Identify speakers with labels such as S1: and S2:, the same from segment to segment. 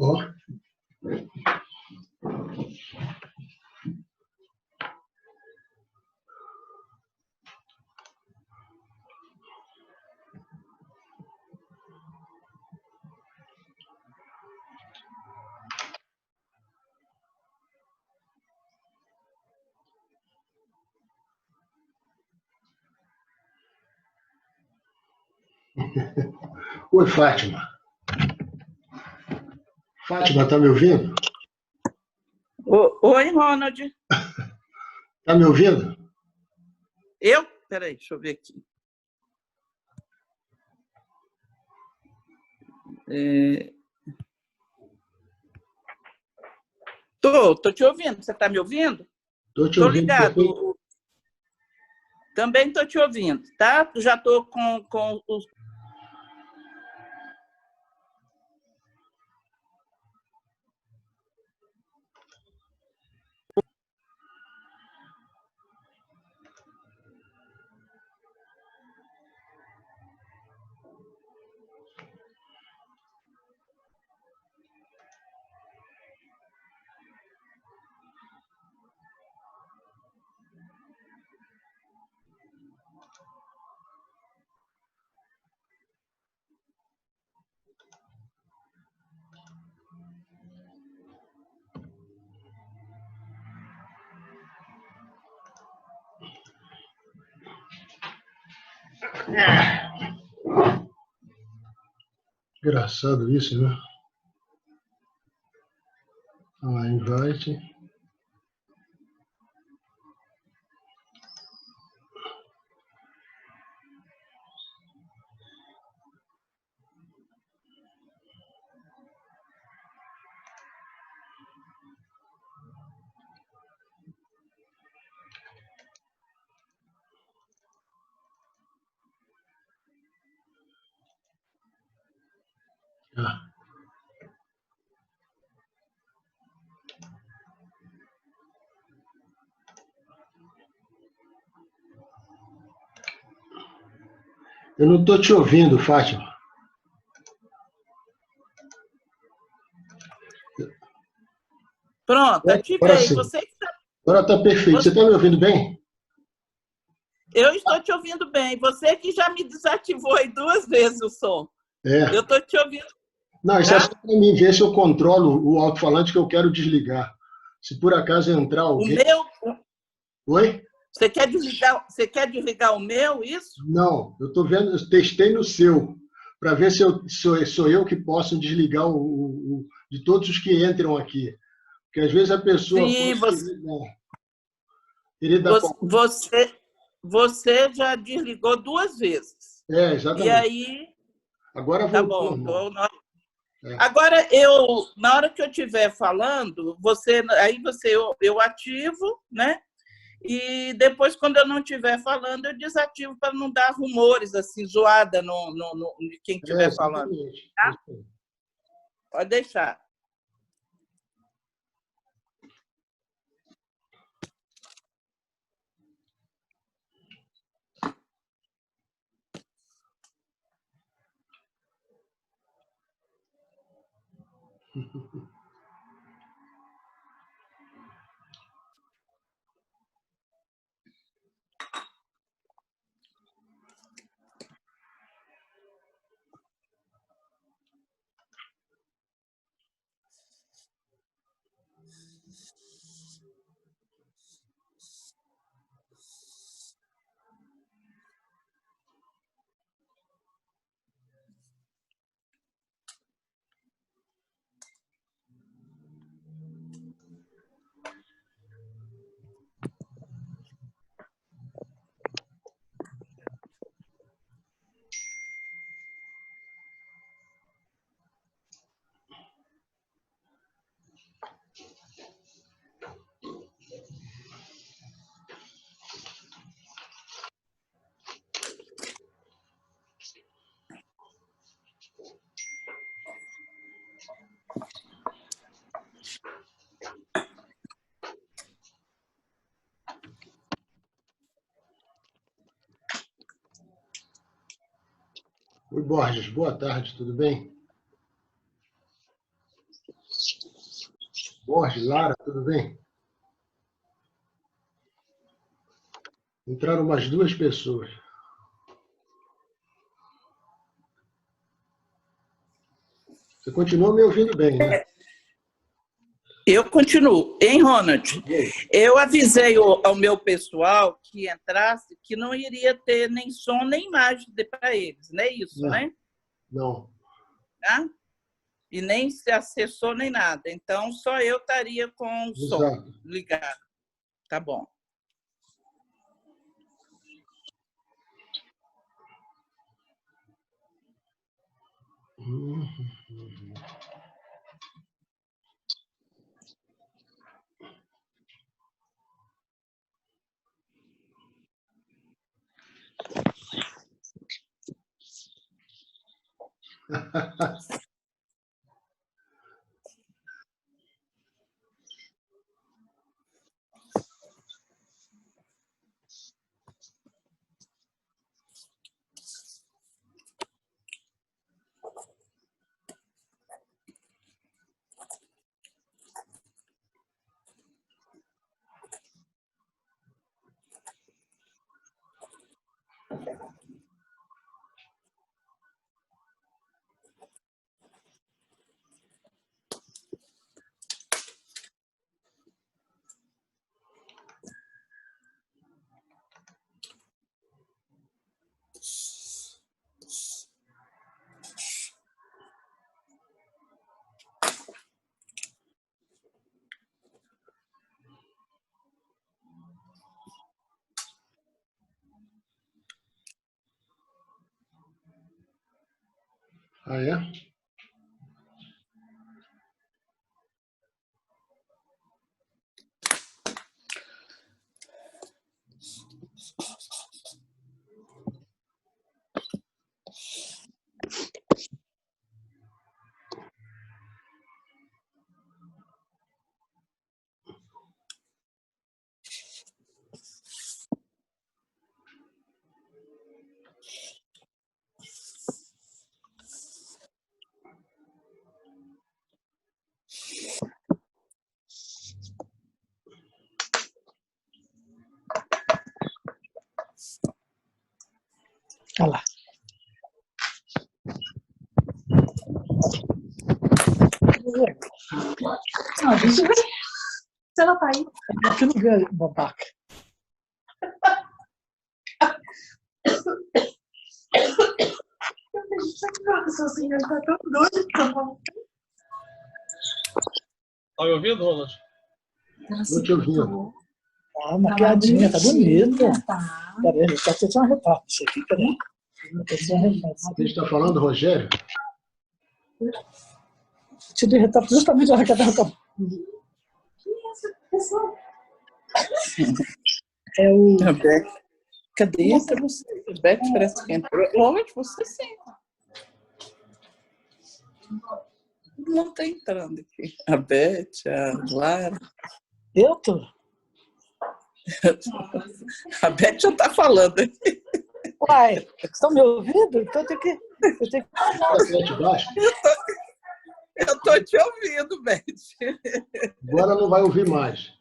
S1: Ó. Oi, Fátima. Fátima, tá me ouvindo?
S2: Oi, Ronald.
S1: Tá me ouvindo?
S2: Eu? Peraí, deixa eu ver aqui. Tô te ouvindo. Você está me ouvindo?
S1: Tô te ouvindo.
S2: Ligado.
S1: Perfeito.
S2: Também estou te ouvindo, tá? Já estou com os...
S1: Engraçado isso, né? Invite. Eu não estou te ouvindo, Fátima.
S2: Pronto, ativei.
S1: Agora sim. Agora está perfeito. Você está me ouvindo bem?
S2: Eu estou te ouvindo bem. Você que já me desativou aí 2 vezes o som.
S1: É.
S2: Eu estou te ouvindo.
S1: Não, isso é só para mim ver se eu controlo o alto-falante que eu quero desligar. Se por acaso entrar alguém...
S2: O meu...
S1: Oi?
S2: Você quer desligar o meu, isso?
S1: Não, eu estou vendo, eu testei no seu, para ver se sou eu que posso desligar de todos os que entram aqui. Porque às vezes a pessoa
S2: Sim,
S1: pode querer dar
S2: você já desligou 2 vezes.
S1: É, exatamente.
S2: E aí...
S1: Agora
S2: Tá
S1: voltou.
S2: bom. Agora, na hora que eu estiver falando, eu ativo, né? E depois, quando eu não estiver falando, eu desativo para não dar rumores, assim, zoada de quem estiver falando. Tá? Pode deixar.
S1: Oi, Borges, boa tarde, tudo bem? Borges, Lara, tudo bem? Entraram umas 2 pessoas. Você continua me ouvindo bem, né?
S2: Eu continuo. Hein, Ronald? Eu avisei ao meu pessoal que entrasse que não iria ter nem som nem imagem para eles, não é isso, né?
S1: Não.
S2: Tá? E nem se acessou nem nada. Então, só eu estaria com o som ligado. Tá bom.
S1: Ah, é?
S3: Olha lá.
S4: Não, gente, se ela tá aí.
S3: Aqui no ganho, babaca.
S4: Sozinha, tá tão doido.
S5: Tá me ouvindo, Ronald?
S1: Estou te ouvindo.
S3: Ah, uma piadinha, tá bonita.
S4: Tá.
S3: Peraí, tá tendo uma repasse isso aqui, peraí.
S1: Quem está falando, Rogério?
S3: Te dei retrato justamente na hora que eu tava.
S4: Quem é essa pessoa?
S3: É o.
S2: Cadê você? O Beck parece que entrou. Ronald, você sim. Não está entrando aqui. A Beth, a Lara.
S3: Eu tô.
S2: A Beth já está falando aqui.
S3: Uai, vocês estão me ouvindo? Então eu tenho que.
S2: Eu estou te ouvindo, Beth.
S1: Agora não vai ouvir mais.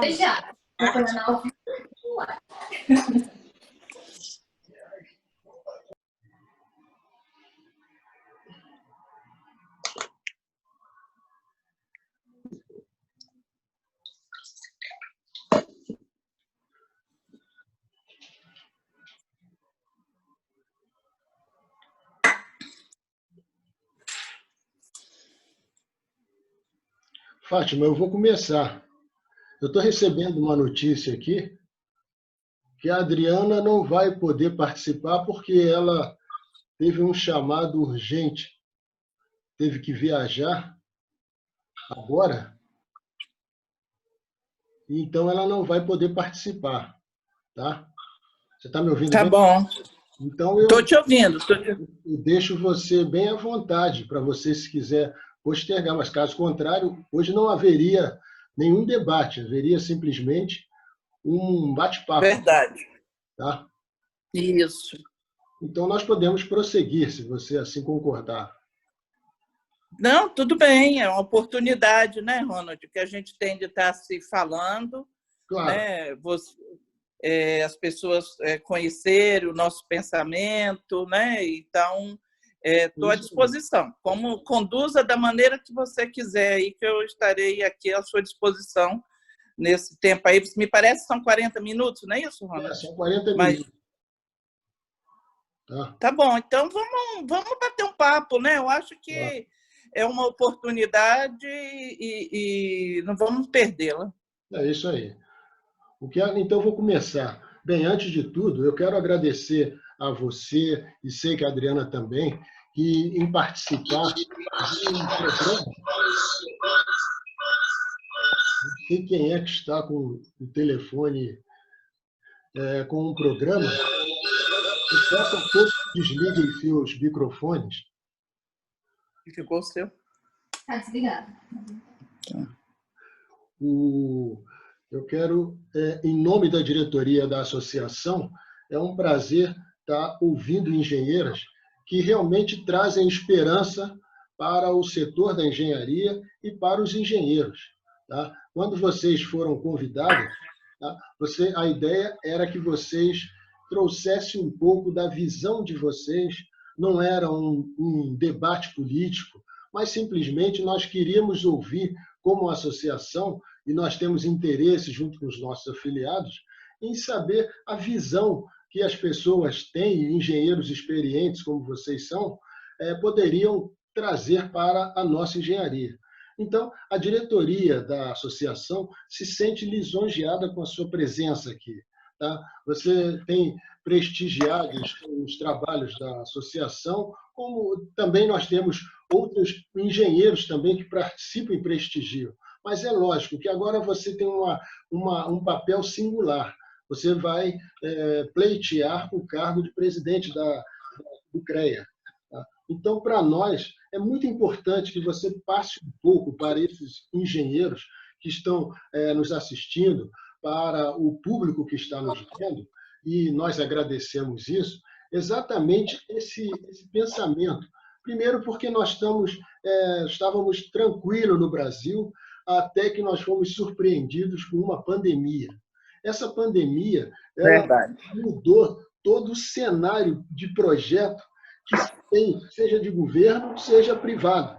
S4: Deixa.
S1: Fátima, eu vou começar. Eu estou recebendo uma notícia aqui que a Adriana não vai poder participar porque ela teve um chamado urgente teve que viajar agora, então ela não vai poder participar, tá? Você está me ouvindo
S2: Tá
S1: bem?
S2: bom.
S1: Então, eu
S2: Estou te ouvindo.
S1: deixo você bem à vontade para você, se quiser, postergar, mas caso contrário, hoje não haveria nenhum debate, haveria simplesmente um bate-papo,
S2: Verdade.
S1: tá?
S2: Isso.
S1: Então, nós podemos prosseguir, se você assim concordar.
S2: Não, tudo bem, é uma oportunidade, né, Ronald, que a gente tem de estar se falando,
S1: Claro.
S2: né? As pessoas conhecerem o nosso pensamento, né? Então, estou à disposição. Como conduza da maneira que você quiser, aí que eu estarei aqui à sua disposição nesse tempo aí. Me parece que são 40 minutos, não é isso, Ronald?
S1: São 40 minutos.
S2: Tá bom, então vamos bater um papo, né? Eu acho que é uma oportunidade e não vamos perdê-la.
S1: É isso aí. Então, eu vou começar. Bem, antes de tudo, eu quero agradecer a você, e sei que a Adriana também, que em participar de um programa. Não sei quem é que está com o telefone com um programa. Eu peço a todos que desliguem seus microfones.
S2: Ficou o seu?
S4: Tá desligado.
S1: Eu quero, em nome da diretoria da associação, é um prazer estar ouvindo engenheiras que realmente trazem esperança para o setor da engenharia e para os engenheiros. Tá? Quando vocês foram convidados, tá? A ideia era que vocês trouxessem um pouco da visão de vocês, não era um debate político, mas simplesmente nós queríamos ouvir, como associação, e nós temos interesse, junto com os nossos afiliados, em saber a visão que as pessoas têm, engenheiros experientes como vocês são, poderiam trazer para a nossa engenharia. Então, a diretoria da associação se sente lisonjeada com a sua presença aqui. Tá? Você tem prestigiado os trabalhos da associação, como também nós temos outros engenheiros também que participam e prestigiam. Mas é lógico que agora você tem um papel singular. Você vai pleitear o cargo de presidente do CREA. Tá? Então, para nós, é muito importante que você passe um pouco para esses engenheiros que estão nos assistindo, para o público que está nos vendo, e nós agradecemos isso, exatamente esse pensamento. Primeiro, porque nós estávamos tranquilos no Brasil, até que nós fomos surpreendidos com uma pandemia. Essa pandemia mudou todo o cenário de projeto que se tem, seja de governo, seja privado.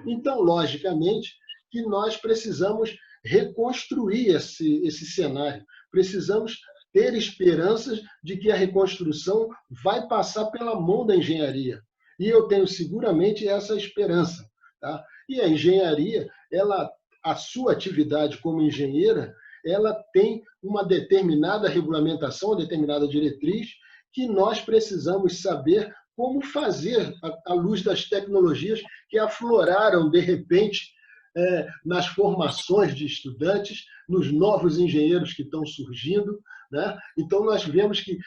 S1: Então, logicamente, que nós precisamos reconstruir esse cenário. Precisamos ter esperanças de que a reconstrução vai passar pela mão da engenharia. E eu tenho seguramente essa esperança. Tá? E a engenharia, a sua atividade como engenheira, ela tem uma determinada regulamentação, uma determinada diretriz, que nós precisamos saber como fazer à luz das tecnologias que afloraram, de repente, nas formações de estudantes, nos novos engenheiros que estão surgindo. Né? Então, nós vemos que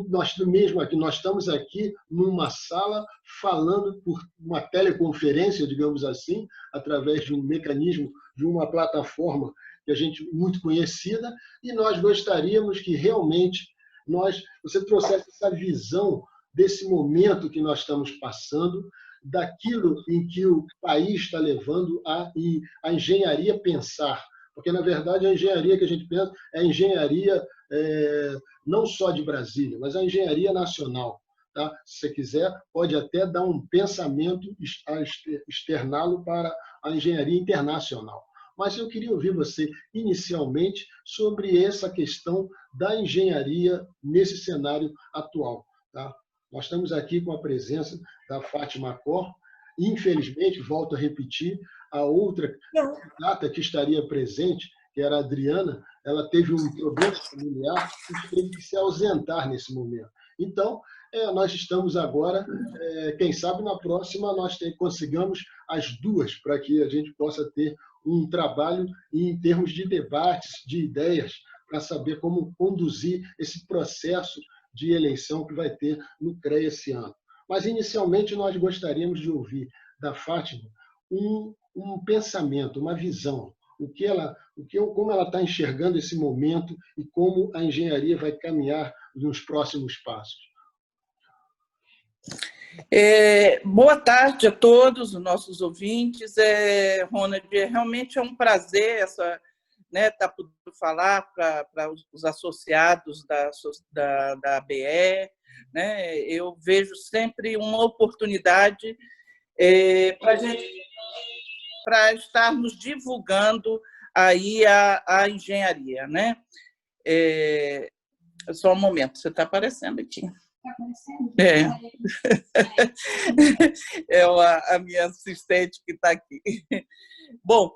S1: nós estamos aqui numa sala falando por uma teleconferência, digamos assim, através de um mecanismo, de uma plataforma que a gente muito conhecida, e nós gostaríamos que realmente você trouxesse essa visão desse momento que nós estamos passando, daquilo em que o país está levando a engenharia pensar. Porque, na verdade, a engenharia que a gente pensa é a engenharia não só de Brasília, mas a engenharia nacional. Tá? Se você quiser, pode até dar um pensamento, externá-lo para a engenharia internacional. Mas eu queria ouvir você, inicialmente, sobre essa questão da engenharia nesse cenário atual. Tá? Nós estamos aqui com a presença da Fátima Cor. Infelizmente, volto a repetir, a outra candidata que estaria presente, que era a Adriana, ela teve um problema familiar e teve que se ausentar nesse momento. Então, Nós estamos agora, quem sabe na próxima nós consigamos as duas, para que a gente possa ter um trabalho em termos de debates, de ideias, para saber como conduzir esse processo de eleição que vai ter no CREA esse ano. Mas, inicialmente, nós gostaríamos de ouvir da Fátima um pensamento, uma visão, como ela está enxergando esse momento e como a engenharia vai caminhar nos próximos passos.
S2: Boa tarde a todos os nossos ouvintes. Ronald, realmente é um prazer estar podendo falar para os associados da ABE. Né? Eu vejo sempre uma oportunidade para estarmos divulgando aí a engenharia. Né? Só um momento, você está aparecendo aqui. É a minha assistente que está aqui. Bom,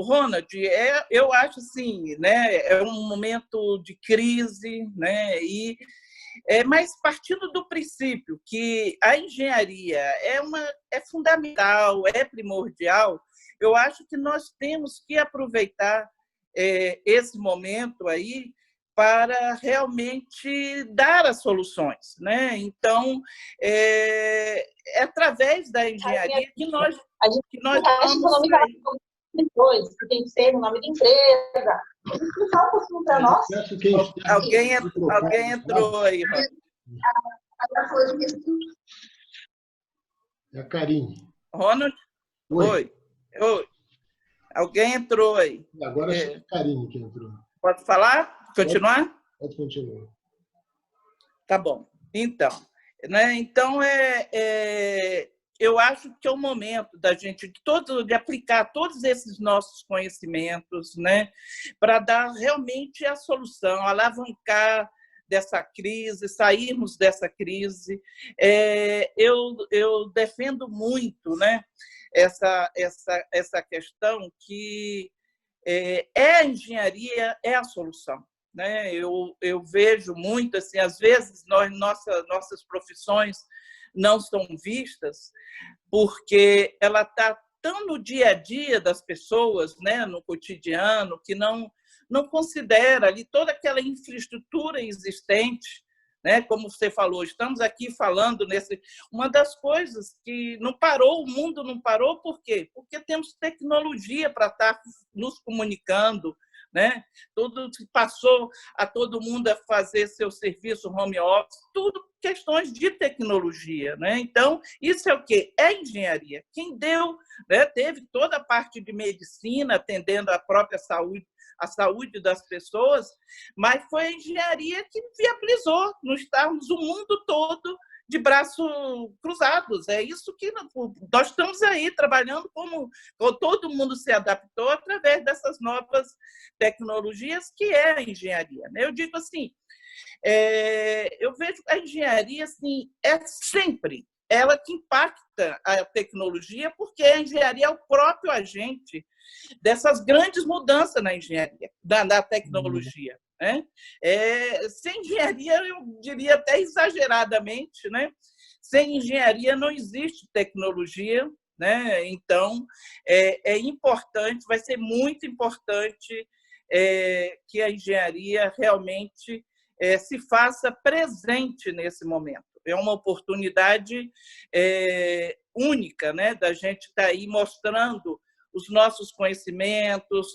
S2: Ronald, eu acho assim, né, é um momento de crise, né, mas partindo do princípio que a engenharia é fundamental, é primordial, eu acho que nós temos que aproveitar esse momento aí para realmente dar as soluções, né? Então, é através da engenharia que nós vamos
S4: depois, que tem que ser o nome da empresa. Explicar um pouquinho para nós.
S2: Alguém entrou aí,
S1: É a Karine.
S2: Ronald? Oi. Alguém entrou aí.
S1: Agora é a Karine que entrou.
S2: Pode falar? Continuar?
S1: Pode continuar.
S2: Tá bom. Então, né? Então eu acho que é o momento da gente de aplicar todos esses nossos conhecimentos, né, para dar realmente a solução, alavancar dessa crise, sairmos dessa crise. Eu defendo muito, né, essa questão que a engenharia é a solução. Né? Eu vejo muito, assim, às vezes nossas profissões não são vistas porque ela está tão no dia a dia das pessoas, né, no cotidiano, que não considera ali toda aquela infraestrutura existente. Né? Como você falou, estamos aqui falando uma das coisas que não parou, o mundo não parou, por quê? Porque temos tecnologia para estar nos comunicando, né? Tudo passou a todo mundo a fazer seu serviço home office, tudo questões de tecnologia, né? Então, isso é o quê? É engenharia. Quem deu, né? Teve toda a parte de medicina, atendendo a própria saúde, a saúde das pessoas, mas foi a engenharia que viabilizou nós estarmos o mundo todo de braços cruzados. É isso que nós estamos aí trabalhando, como todo mundo se adaptou através dessas novas tecnologias que é a engenharia. Eu digo assim, eu vejo a engenharia assim, é sempre ela que impacta a tecnologia, porque a engenharia é o próprio agente dessas grandes mudanças na engenharia, da tecnologia. Né? Sem engenharia, eu diria até exageradamente, né? Sem engenharia não existe tecnologia, né? Então, é importante, vai ser muito importante que a engenharia realmente se faça presente nesse momento. É uma oportunidade única, né? Da gente estar aí mostrando os nossos conhecimentos,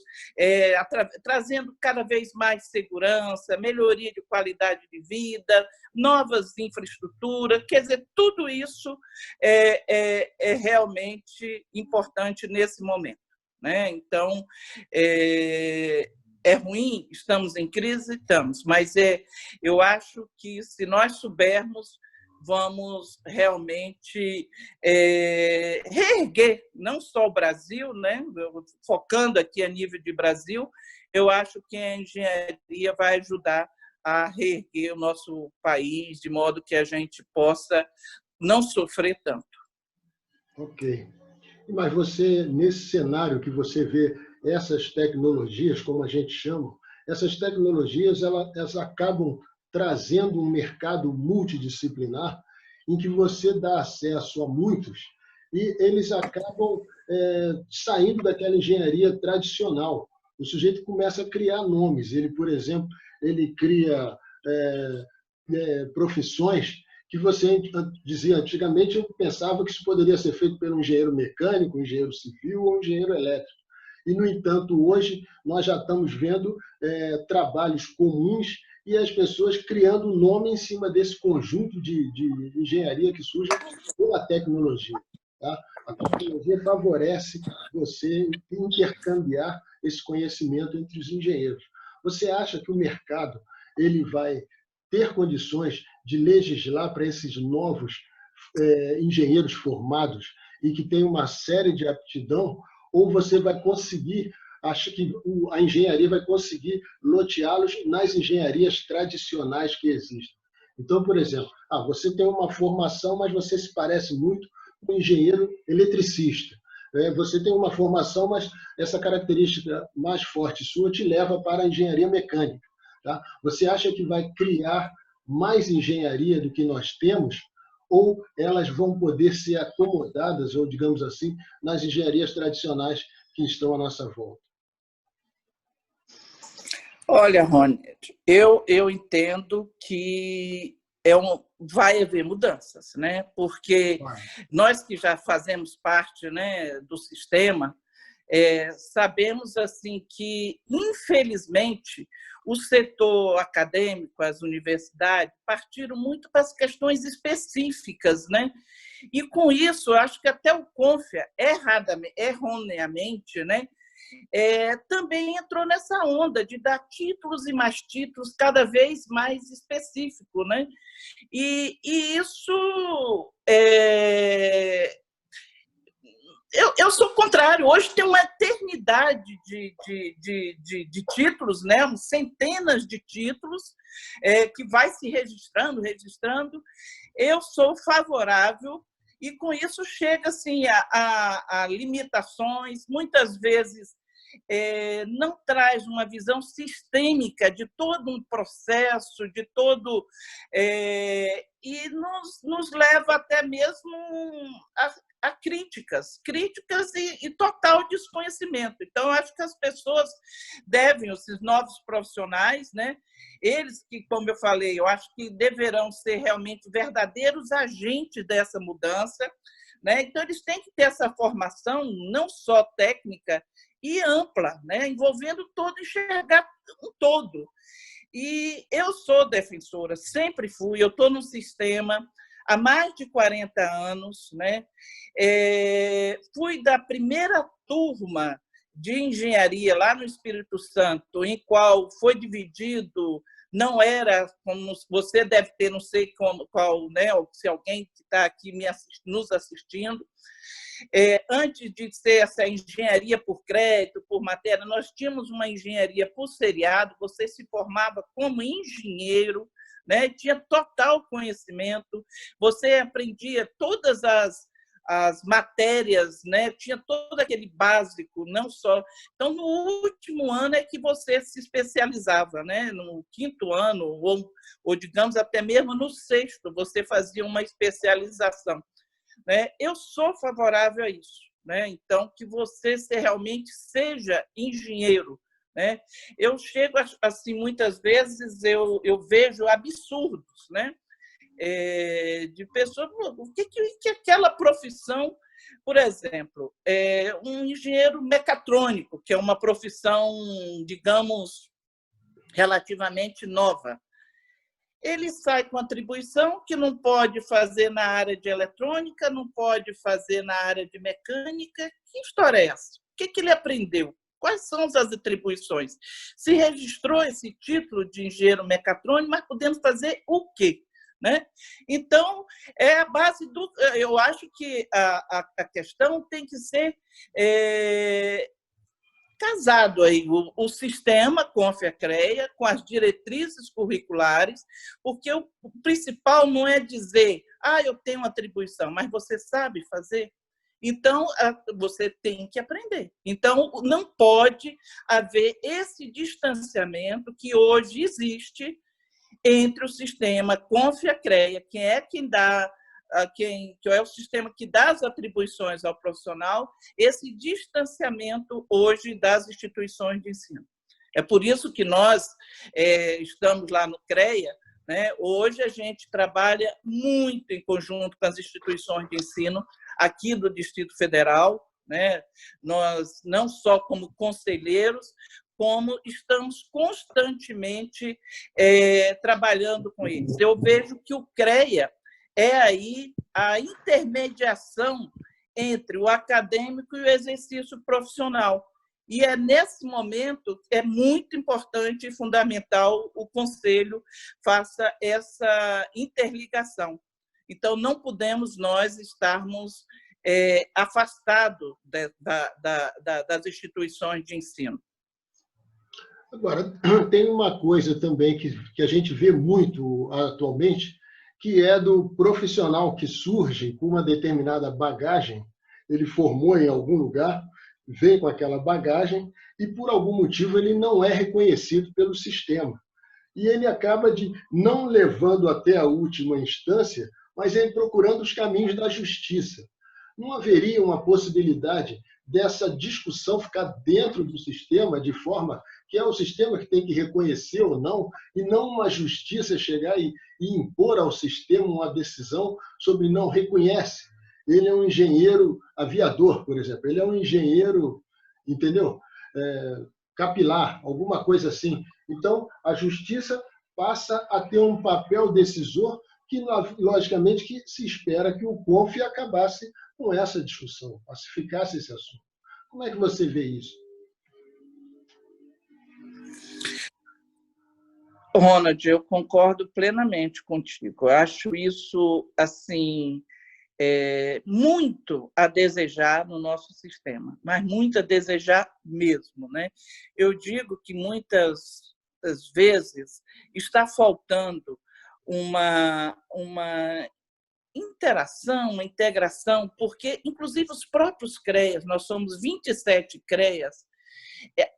S2: trazendo cada vez mais segurança, melhoria de qualidade de vida, novas infraestruturas. Quer dizer, tudo isso é realmente importante nesse momento. Né? Então, é ruim, estamos em crise, estamos, mas eu acho que se nós soubermos, vamos realmente reerguer não só o Brasil, né? Focando aqui a nível de Brasil, eu acho que a engenharia vai ajudar a reerguer o nosso país, de modo que a gente possa não sofrer tanto.
S1: Ok. Mas você, nesse cenário que você vê essas tecnologias, como a gente chama, essas tecnologias elas acabam trazendo um mercado multidisciplinar em que você dá acesso a muitos e eles acabam saindo daquela engenharia tradicional. O sujeito começa a criar nomes. Ele, por exemplo, ele cria profissões que você dizia antigamente, eu pensava que isso poderia ser feito pelo engenheiro mecânico, engenheiro civil ou engenheiro elétrico. E, no entanto, hoje nós já estamos vendo trabalhos comuns e as pessoas criando nome em cima desse conjunto de engenharia que surge pela tecnologia. Tá? A tecnologia favorece você intercambiar esse conhecimento entre os engenheiros. Você acha que o mercado ele vai ter condições de legislar para esses novos engenheiros formados e que têm uma série de aptidão, ou você vai conseguir, acha que a engenharia vai conseguir loteá-los nas engenharias tradicionais que existem? Então, por exemplo, você tem uma formação, mas você se parece muito com um engenheiro eletricista. Você tem uma formação, mas essa característica mais forte sua te leva para a engenharia mecânica. Tá? Você acha que vai criar mais engenharia do que nós temos, ou elas vão poder ser acomodadas, ou digamos assim, nas engenharias tradicionais que estão à nossa volta?
S2: Olha, Rony, eu entendo que vai haver mudanças, né? Porque nós que já fazemos parte, né, do sistema, sabemos assim que, infelizmente, o setor acadêmico, as universidades, partiram muito para as questões específicas, né? E, com isso, eu acho que até o CONFEA, erroneamente, né, também entrou nessa onda de dar títulos e mais títulos cada vez mais específicos, né? E isso eu sou contrário. Hoje tem uma eternidade de títulos, né? Centenas de títulos que vai se registrando. Eu sou favorável e, com isso, chega assim, a limitações, muitas vezes não traz uma visão sistêmica de todo um processo, de todo... e nos leva até mesmo a críticas e total desconhecimento. Então, acho que as pessoas devem, esses novos profissionais, né, eles que, como eu falei, eu acho que deverão ser realmente verdadeiros agentes dessa mudança, né? Então, eles têm que ter essa formação não só técnica e ampla, né, envolvendo todo, enxergar um todo. E eu sou defensora, sempre fui, eu estou no sistema há mais de 40 anos, né? Fui da primeira turma de engenharia lá no Espírito Santo, em qual foi dividido, não era, como você deve ter, não sei qual, né, se alguém que está aqui nos assistindo, antes de ser essa engenharia por crédito, por matéria, nós tínhamos uma engenharia por seriado, você se formava como engenheiro, né? Tinha total conhecimento, você aprendia todas as matérias, né? Tinha todo aquele básico, não só... Então, no último ano é que você se especializava, né? No 5º ano, ou digamos, até mesmo no 6º, você fazia uma especialização. Né? Eu sou favorável a isso, né? Então, que você realmente seja engenheiro, né? Eu chego assim, muitas vezes eu vejo absurdos, né? De pessoas, o que aquela profissão, por exemplo, um engenheiro mecatrônico, que é uma profissão, digamos, relativamente nova, ele sai com atribuição que não pode fazer na área de eletrônica, não pode fazer na área de mecânica. Que história é essa? O que ele aprendeu? Quais são as atribuições? Se registrou esse título de engenheiro mecatrônico, mas podemos fazer o quê? Né? Então, é a base do... Eu acho que a questão tem que ser... casado aí o sistema CONFEA-CREA com as diretrizes curriculares, porque o principal não é dizer eu tenho atribuição, mas você sabe fazer? Então, você tem que aprender. Então, não pode haver esse distanciamento que hoje existe entre o sistema CONF-CREA, que é o sistema que dá as atribuições ao profissional, esse distanciamento hoje das instituições de ensino. É por isso que nós estamos lá no CREA, né? Hoje a gente trabalha muito em conjunto com as instituições de ensino aqui do Distrito Federal, né? Nós, não só como conselheiros, como estamos constantemente trabalhando com eles. Eu vejo que o CREA é aí a intermediação entre o acadêmico e o exercício profissional. E nesse momento é muito importante e fundamental o Conselho faça essa interligação. Então, não podemos nós estarmos afastados das instituições de ensino.
S1: Agora, tem uma coisa também que a gente vê muito atualmente, que é do profissional que surge com uma determinada bagagem, ele formou em algum lugar, vem com aquela bagagem e, por algum motivo, ele não é reconhecido pelo sistema. E ele acaba não levando até a última instância, mas ele procurando os caminhos da justiça. Não haveria uma possibilidade dessa discussão ficar dentro do sistema, de forma que é o sistema que tem que reconhecer ou não, e não uma justiça chegar e impor ao sistema uma decisão sobre não reconhece. Ele é um engenheiro aviador, por exemplo. Ele é um engenheiro, entendeu? Capilar, alguma coisa assim. Então, a justiça passa a ter um papel decisor que, logicamente, que se espera que o CONF acabasse com essa discussão, pacificasse esse assunto. Como é que você vê isso?
S2: Ronald, eu concordo plenamente contigo. Eu acho isso assim muito a desejar no nosso sistema, mas muito a desejar mesmo, né? Eu digo que muitas vezes está faltando uma interação, uma integração, porque, inclusive, os próprios CREAs, nós somos 27 CREAs,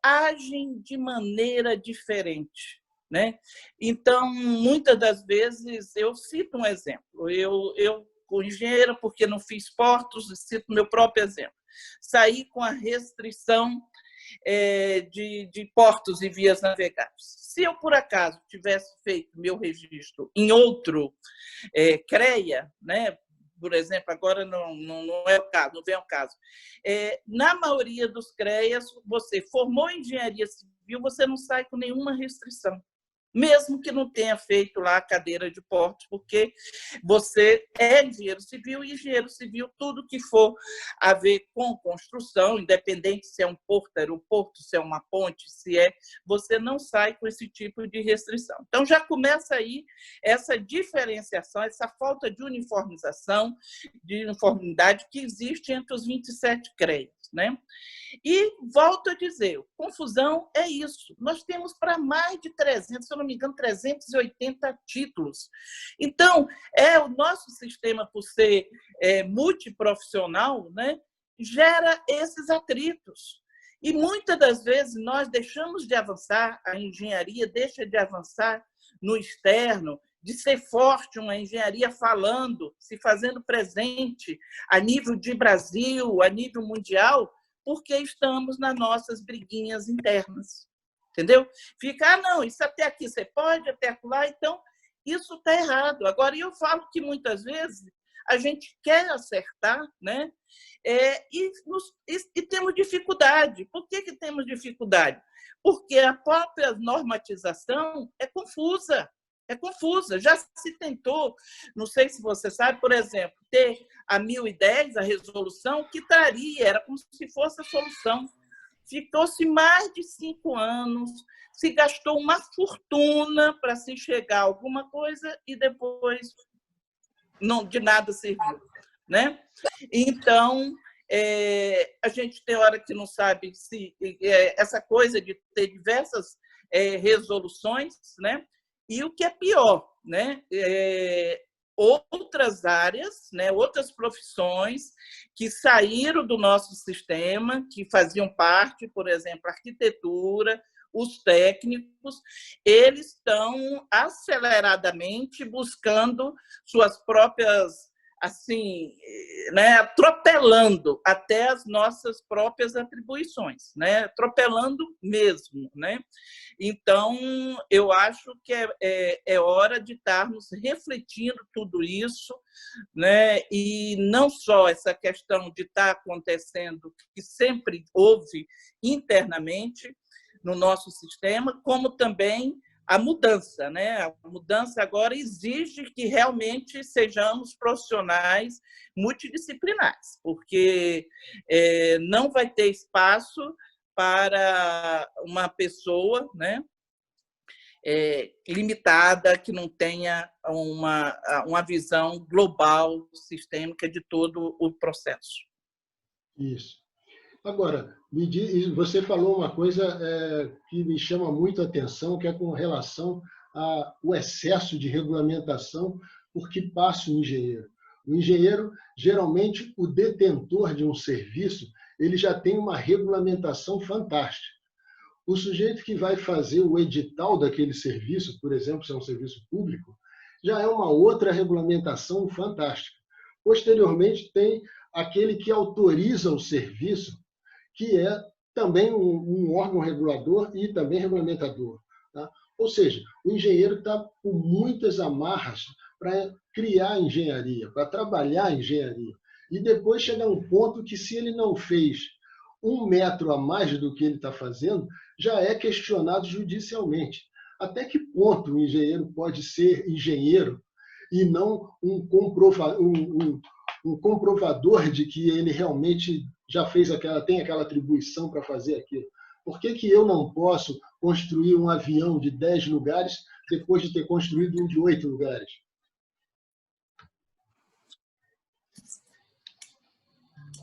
S2: agem de maneira diferente, né? Então, muitas das vezes, eu cito um exemplo, eu como engenheira, porque não fiz portos, cito meu próprio exemplo, saí com a restrição de portos e vias navegáveis. Se eu, por acaso, tivesse feito meu registro em outro CREA, né? Por exemplo, agora não é o caso, não vem ao caso. Na maioria dos CREAs, você formou engenharia civil, você não sai com nenhuma restrição, mesmo que não tenha feito lá a cadeira de portos, porque você é engenheiro civil, e engenheiro civil, tudo que for a ver com construção, independente se é um porto, aeroporto, se é uma ponte, você não sai com esse tipo de restrição. Então, já começa aí essa diferenciação, essa falta de uniformização, de uniformidade que existe entre os 27 CREAs, né? E, volto a dizer, confusão é isso. Nós temos para mais de 300, se eu não me engano, 380 títulos. Então, o nosso sistema, por ser multiprofissional, né, gera esses atritos. E, muitas das vezes, nós deixamos de avançar, a engenharia deixa de avançar no externo, de ser forte, uma engenharia falando, se fazendo presente a nível de Brasil, a nível mundial, porque estamos nas nossas briguinhas internas, entendeu? Fica, não, isso até aqui você pode, até lá, então isso está errado. Agora, eu falo que muitas vezes a gente quer acertar, né? E temos dificuldade. Por que temos dificuldade? Porque a própria normatização é confusa. É confusa. Já se tentou, não sei se você sabe, por exemplo, ter a 1010, a resolução, que era como se fosse a solução. Ficou-se mais de 5 anos, se gastou uma fortuna para se chegar a alguma coisa e depois de nada serviu, né? Então, a gente tem hora que não sabe se essa coisa de ter diversas resoluções, né? E o que é pior, né? Outras áreas, né? Outras profissões que saíram do nosso sistema, que faziam parte, por exemplo, arquitetura, os técnicos, eles estão aceleradamente buscando suas próprias, assim, né, atropelando até as nossas próprias atribuições, né, atropelando mesmo, né? Então, eu acho que é hora de estarmos refletindo tudo isso, né? E não só essa questão de estar acontecendo, que sempre houve internamente no nosso sistema, como também a mudança, né? A mudança agora exige que realmente sejamos profissionais multidisciplinares, porque não vai ter espaço para uma pessoa, né, limitada, que não tenha uma visão global, sistêmica de todo o processo.
S1: Isso. Agora, você falou uma coisa que me chama muito a atenção, que é com relação ao excesso de regulamentação por que passa o engenheiro. O engenheiro, geralmente, o detentor de um serviço, ele já tem uma regulamentação fantástica. O sujeito que vai fazer o edital daquele serviço, por exemplo, se é um serviço público, já é uma outra regulamentação fantástica. Posteriormente, tem aquele que autoriza o serviço, que é também um órgão regulador e também regulamentador. Tá? Ou seja, o engenheiro está com muitas amarras para criar engenharia, para trabalhar engenharia. E depois chega um ponto que, se ele não fez 1 metro a mais do que ele está fazendo, já é questionado judicialmente. Até que ponto o engenheiro pode ser engenheiro e não um comprovador de que ele realmente já tem aquela atribuição para fazer aquilo? Por que eu não posso construir um avião de 10 lugares depois de ter construído um de 8 lugares?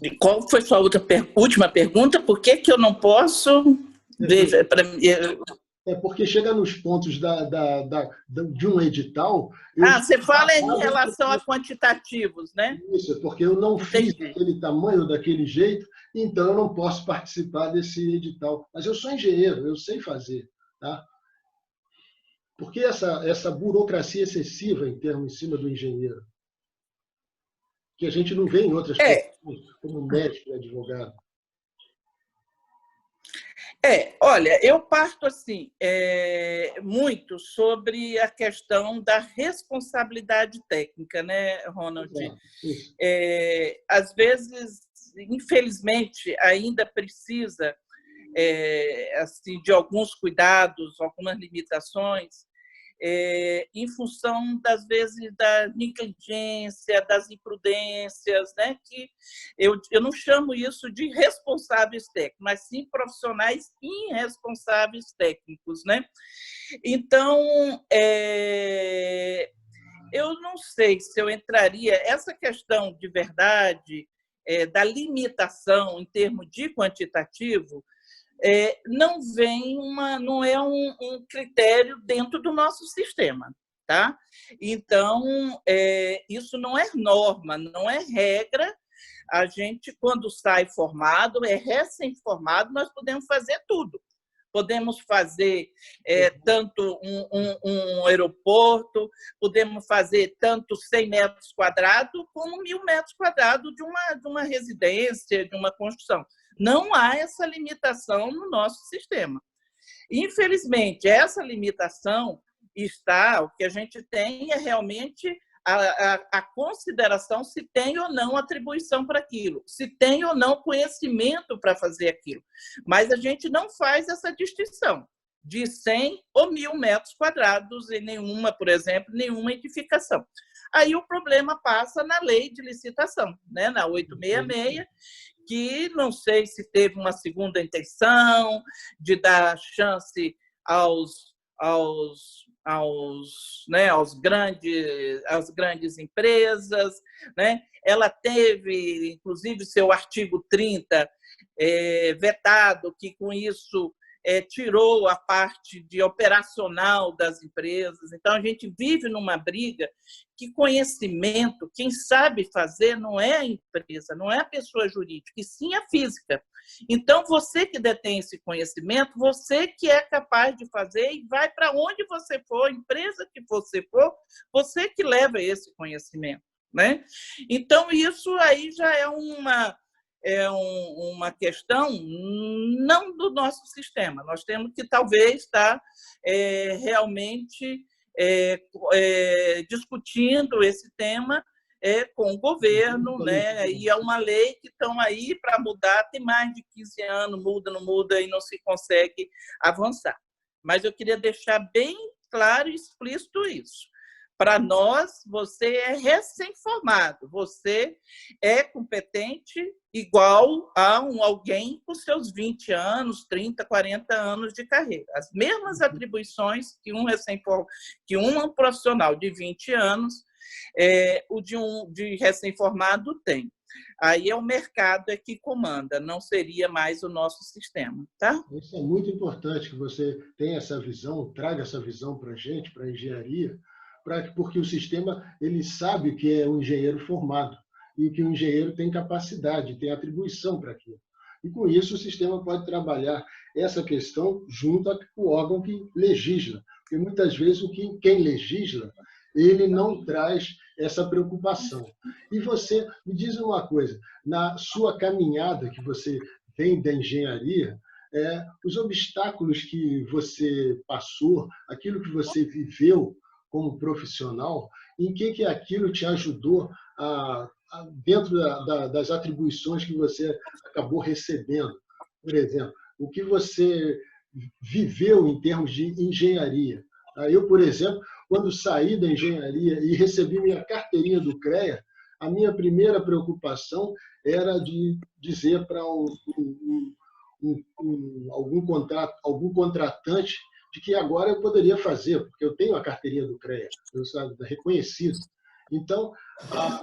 S2: E qual foi sua última pergunta? Por que eu não posso? Veja,
S1: porque chega nos pontos de um edital...
S2: Você fala em relação a quantitativos, né?
S1: Isso, porque eu não fiz daquele tamanho, daquele jeito, então eu não posso participar desse edital. Mas eu sou engenheiro, eu sei fazer. Tá? Por que essa burocracia excessiva em cima do engenheiro? Que a gente não vê em outras profissões, como médico e advogado.
S2: Olha, eu parto assim muito sobre a questão da responsabilidade técnica, né, Ronald? Às vezes, infelizmente, ainda precisa assim, de alguns cuidados, algumas limitações, em função, das vezes, da negligência, das imprudências, né? Que eu não chamo isso de responsáveis técnicos, mas sim profissionais irresponsáveis técnicos, né? Então, eu não sei se eu entraria... Essa questão de verdade, da limitação em termos de quantitativo, não é um critério dentro do nosso sistema, tá? Então, isso não é norma, não é regra. A gente, quando sai formado, recém-formado, nós podemos fazer tudo. Podemos fazer tanto um aeroporto, podemos fazer tanto 100 metros quadrados como 1.000 metros quadrados de uma residência, de uma construção. Não há essa limitação no nosso sistema. Infelizmente, essa limitação o que a gente tem é realmente a consideração se tem ou não atribuição para aquilo, se tem ou não conhecimento para fazer aquilo. Mas a gente não faz essa distinção de 100 ou 1.000 metros quadrados em por exemplo, nenhuma edificação. Aí o problema passa na lei de licitação, né? Na 866, que não sei se teve uma segunda intenção de dar chance às grandes empresas, né? Ela teve, inclusive, seu artigo 30 vetado, que com isso tirou a parte de operacional das empresas. Então, a gente vive numa briga que conhecimento, quem sabe fazer não é a empresa, não é a pessoa jurídica, e sim a física. Então, você que detém esse conhecimento, você que é capaz de fazer e vai para onde você for, empresa que você for, você que leva esse conhecimento, né? Então, isso aí já é uma questão não do nosso sistema. Nós temos que, talvez, estar realmente discutindo esse tema com o governo, né? E é uma lei que estão aí para mudar, tem mais de 15 anos, muda, não muda, e não se consegue avançar. Mas eu queria deixar bem claro e explícito isso. Para nós, você é recém-formado, você é competente igual a alguém com seus 20 anos, 30, 40 anos de carreira. As mesmas atribuições que um profissional de 20 anos, o de recém-formado tem. Aí é o mercado que comanda, não seria mais o nosso sistema. Tá?
S1: Isso é muito importante que você tenha essa visão, traga essa visão para a gente, para a engenharia, porque o sistema ele sabe o que é um engenheiro formado e que o engenheiro tem capacidade, tem atribuição para aquilo. E, com isso, o sistema pode trabalhar essa questão junto ao órgão que legisla. Porque, muitas vezes, quem legisla ele não traz essa preocupação. E você, me diz uma coisa, na sua caminhada que você vem da engenharia, os obstáculos que você passou, aquilo que você viveu como profissional, em que aquilo te ajudou dentro das atribuições que você acabou recebendo? Por exemplo, o que você viveu em termos de engenharia? Eu, por exemplo, quando saí da engenharia e recebi minha carteirinha do CREA, a minha primeira preocupação era de dizer para algum contratante de que agora eu poderia fazer, porque eu tenho a carteirinha do CREA, eu sou reconhecido. Então,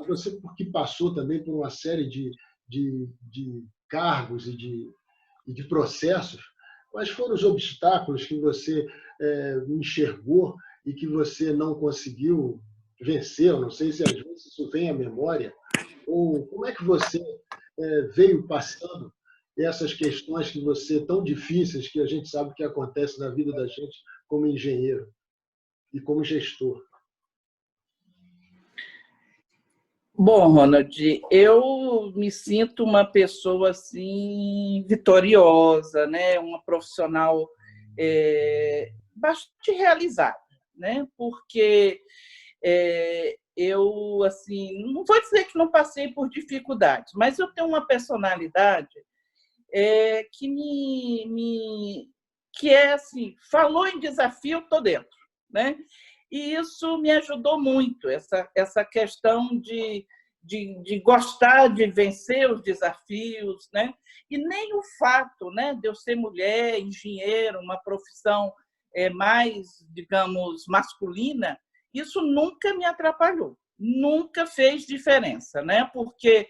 S1: você que passou também por uma série de cargos e de processos, quais foram os obstáculos que você enxergou e que você não conseguiu vencer? Eu não sei se às vezes isso vem à memória, ou como é que você veio passando essas questões que você tão difíceis que a gente sabe que acontece na vida da gente como engenheiro e como gestor.
S2: Bom, Ronald, eu me sinto uma pessoa assim vitoriosa, né? Uma profissional bastante realizada, né? Porque eu assim não vou dizer que não passei por dificuldades, mas eu tenho uma personalidade que é assim, falou em desafio, estou dentro, né? E isso me ajudou muito, essa questão de gostar de vencer os desafios, né? E nem o fato, né, de eu ser mulher, engenheiro, uma profissão mais, digamos, masculina, isso nunca me atrapalhou, nunca fez diferença, né? Porque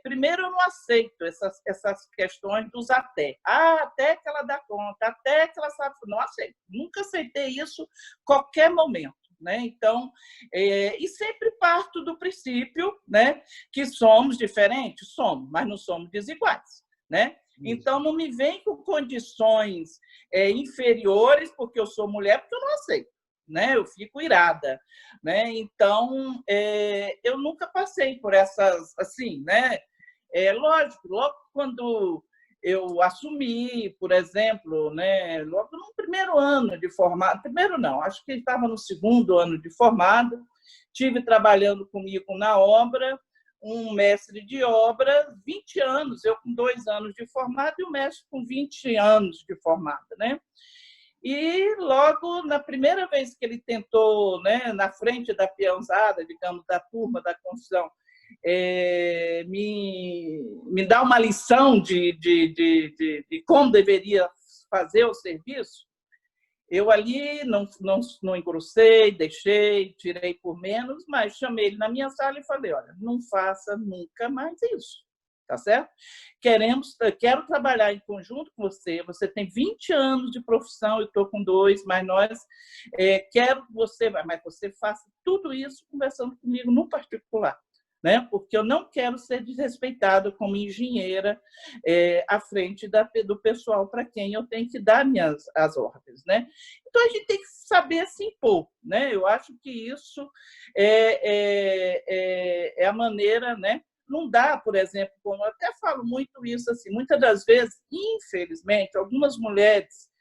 S2: primeiro, eu não aceito essas questões dos até. Até que ela dá conta, até que ela sabe. Não aceito. Nunca aceitei isso qualquer momento, né? Então, e sempre parto do princípio, né, que somos diferentes, somos, mas não somos desiguais, né? Então, não me vem com condições inferiores porque eu sou mulher, porque eu não aceito. Né? Eu fico irada, né? Então eu nunca passei por essas assim, né? Lógico, logo quando eu assumi, por exemplo, né? Logo no primeiro ano de formado, primeiro não, acho que estava no segundo ano de formado, tive trabalhando comigo na obra um mestre de obra, 20 anos, eu com 2 anos de formado e o mestre com 20 anos de formado, né? E logo, na primeira vez que ele tentou, né, na frente da peãozada, digamos, da turma da construção, me dar uma lição de como deveria fazer o serviço, eu ali não engrossei, deixei, tirei por menos, mas chamei ele na minha sala e falei, olha, não faça nunca mais isso. tá certo? Quero trabalhar em conjunto com você. Você tem 20 anos de profissão, eu estou com 2, mas quero que você, mas você faça tudo isso conversando comigo no particular, né? Porque eu não quero ser desrespeitada como engenheira à frente do pessoal para quem eu tenho que dar as ordens, né? Então, a gente tem que saber se impor, né? Eu acho que isso é a maneira, né? Não dá, por exemplo, como eu até falo muito isso, assim, muitas das vezes, infelizmente, algumas mulheres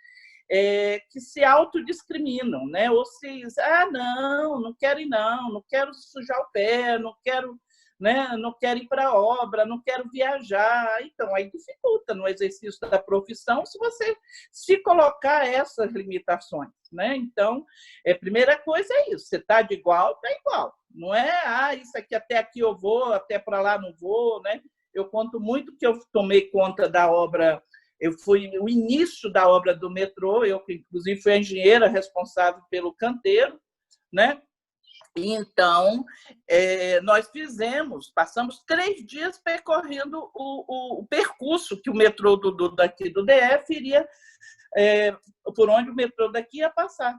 S2: que se autodiscriminam, né? Ou se dizem, não quero ir não quero sujar o pé, não quero, né? Não quero ir para a obra, não quero viajar. Então, aí dificulta no exercício da profissão se você se colocar essas limitações, né? Então, a primeira coisa é isso, você está de igual, está igual. Não é, isso aqui até aqui eu vou, até para lá não vou, né? Eu conto muito que eu tomei conta da obra, eu fui o início da obra do metrô, eu, inclusive, fui a engenheira responsável pelo canteiro, né? Então, nós passamos 3 dias percorrendo o percurso que o metrô daqui do DF iria, por onde o metrô daqui ia passar.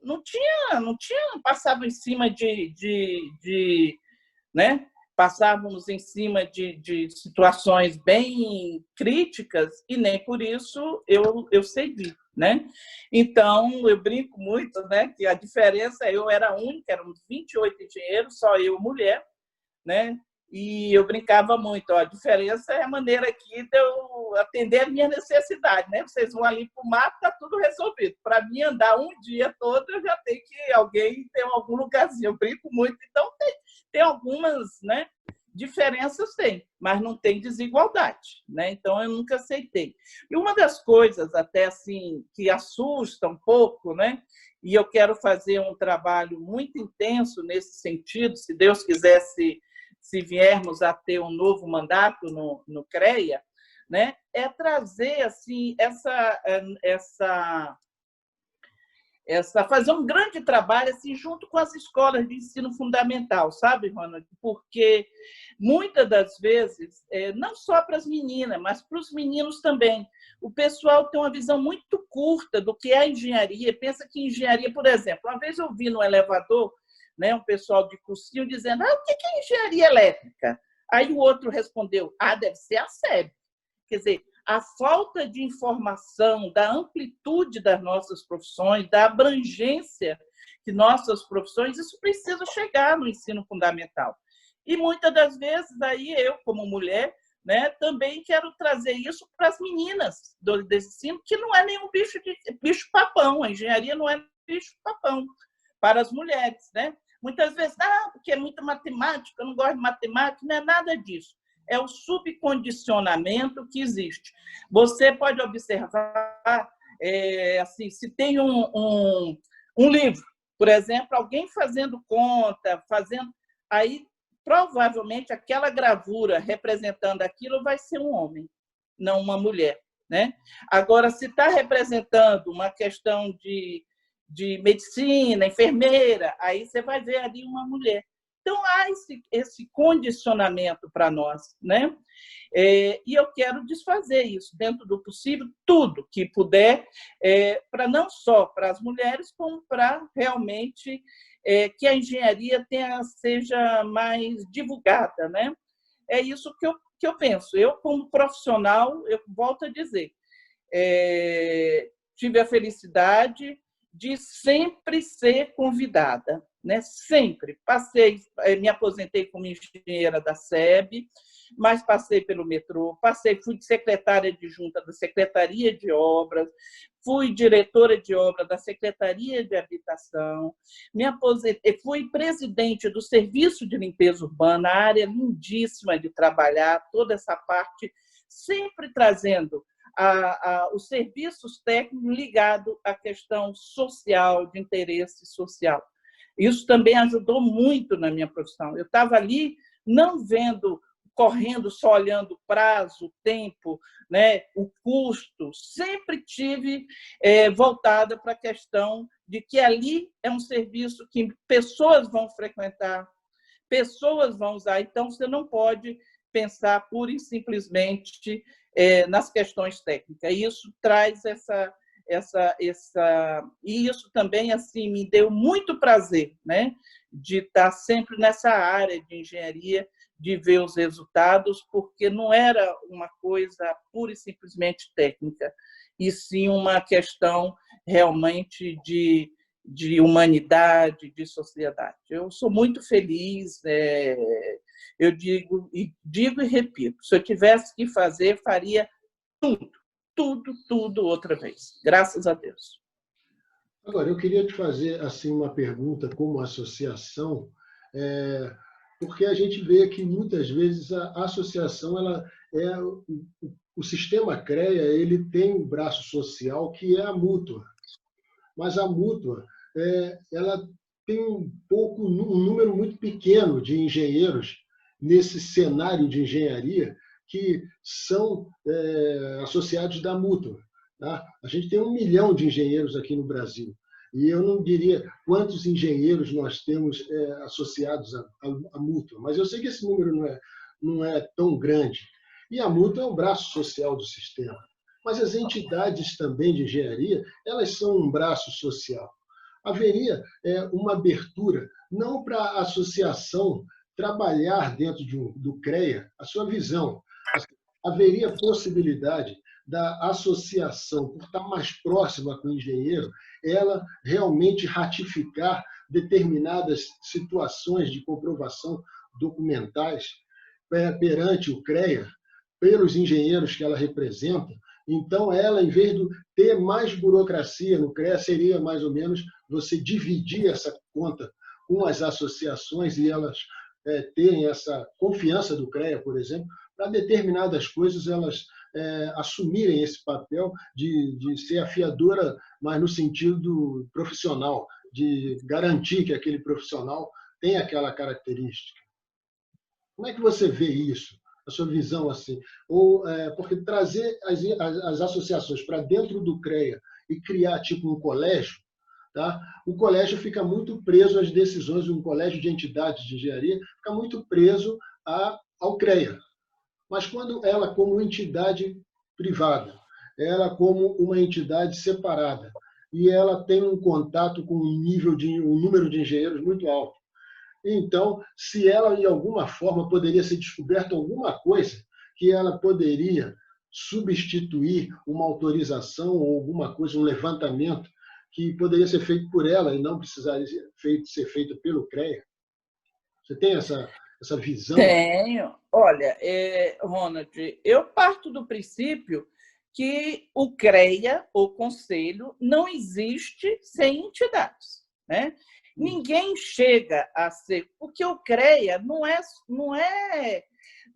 S2: Não tinha, passava em cima né? Passávamos em cima de situações bem críticas e nem por isso eu cedi, né? Então, eu brinco muito, né? Que a diferença, eu era única, éramos 28 engenheiros, só eu, mulher, né? E eu brincava muito, a diferença é a maneira aqui de eu atender a minha necessidade, né? Vocês vão ali para o mato, está tudo resolvido. Para mim, andar um dia todo, eu já tenho que alguém ter algum lugarzinho. Eu brinco muito, então tem algumas, né, diferenças, mas não tem desigualdade, né? Então, eu nunca aceitei. E uma das coisas, até assim, que assusta um pouco, né? E eu quero fazer um trabalho muito intenso nesse sentido, se Deus quisesse, se viermos a ter um novo mandato no CREA, né, é trazer assim, fazer um grande trabalho assim, junto com as escolas de ensino fundamental, sabe, Ronald? Porque muitas das vezes, não só para as meninas, mas para os meninos também, o pessoal tem uma visão muito curta do que é a engenharia. Pensa que engenharia, por exemplo, uma vez eu vi no elevador, né, um pessoal de cursinho dizendo, o que é engenharia elétrica? Aí o outro respondeu, deve ser a SEB. Quer dizer, a falta de informação da amplitude das nossas profissões, da abrangência de nossas profissões, isso precisa chegar no ensino fundamental. E muitas das vezes, aí eu, como mulher, né, também quero trazer isso para as meninas desse ensino, que não é nenhum bicho-papão, a engenharia não é bicho-papão para as mulheres, né? Muitas vezes, porque é muita matemática, eu não gosto de matemática, não é nada disso. É o subcondicionamento que existe. Você pode observar, assim, se tem um livro, por exemplo, alguém fazendo conta, aí provavelmente aquela gravura representando aquilo vai ser um homem, não uma mulher, né? Agora, se está representando uma questão de medicina, enfermeira, aí você vai ver ali uma mulher. Então, há esse condicionamento para nós, né? E eu quero desfazer isso, dentro do possível, tudo que puder, para não só para as mulheres, como para realmente que a engenharia seja mais divulgada, né? É isso que eu penso. Eu, como profissional, eu volto a dizer, tive a felicidade de sempre ser convidada, né? Sempre. Me aposentei como engenheira da SEB, mas passei pelo metrô, fui secretária adjunta da Secretaria de Obras, fui diretora de obra da Secretaria de Habitação, me aposentei, fui presidente do Serviço de Limpeza Urbana, área lindíssima de trabalhar, toda essa parte, sempre trazendo os serviços técnicos ligados à questão social, de interesse social. Isso também ajudou muito na minha profissão. Eu estava ali não correndo, só olhando o prazo, o tempo, né, o custo. Sempre tive voltada para a questão de que ali é um serviço que pessoas vão frequentar, pessoas vão usar. Então, você não pode pensar pura e simplesmente nas questões técnicas. E isso traz e isso também assim me deu muito prazer, né, de estar sempre nessa área de engenharia, de ver os resultados, porque não era uma coisa pura e simplesmente técnica, e sim uma questão realmente de humanidade, de sociedade. Eu sou muito feliz, eu digo e repito, se eu tivesse que fazer, faria tudo outra vez, graças a Deus.
S1: Agora, eu queria te fazer assim uma pergunta como associação, porque a gente vê que muitas vezes a associação, o sistema CREA, ele tem um braço social que é a mútua, mas a mútua ela tem um número muito pequeno de engenheiros nesse cenário de engenharia que são associados da mútua. Tá? A gente tem 1 milhão de engenheiros aqui no Brasil. E eu não diria quantos engenheiros nós temos associados à mútua, mas eu sei que esse número não é tão grande. E a mútua é um braço social do sistema. Mas as entidades também de engenharia, elas são um braço social. Haveria uma abertura, não para a associação trabalhar dentro do CREA a sua visão. Haveria possibilidade da associação, por estar mais próxima com o engenheiro, ela realmente ratificar determinadas situações de comprovação documentais perante o CREA, pelos engenheiros que ela representa. Então, ela, em vez de ter mais burocracia no CREA, seria mais ou menos você dividir essa conta com as associações e elas terem essa confiança do CREA, por exemplo, para determinadas coisas elas assumirem esse papel de ser afiadora, mas no sentido profissional, de garantir que aquele profissional tem aquela característica. Como é que você vê isso? A sua visão assim? Porque trazer as associações para dentro do CREA e criar tipo um colégio, tá? O colégio fica muito preso às decisões, um colégio de entidades de engenharia fica muito preso ao CREA. Mas quando ela, como entidade privada, ela como uma entidade separada, e ela tem um contato com um número de engenheiros muito alto, então, se ela, de alguma forma, poderia ser descoberta alguma coisa que ela poderia substituir uma autorização ou alguma coisa, um levantamento que poderia ser feito por ela e não precisaria ser feito pelo CREA? Você tem essa visão?
S2: Tenho. Olha, Ronald, eu parto do princípio que o CREA, o Conselho, não existe sem entidades, né? Ninguém chega a ser... Porque o CREA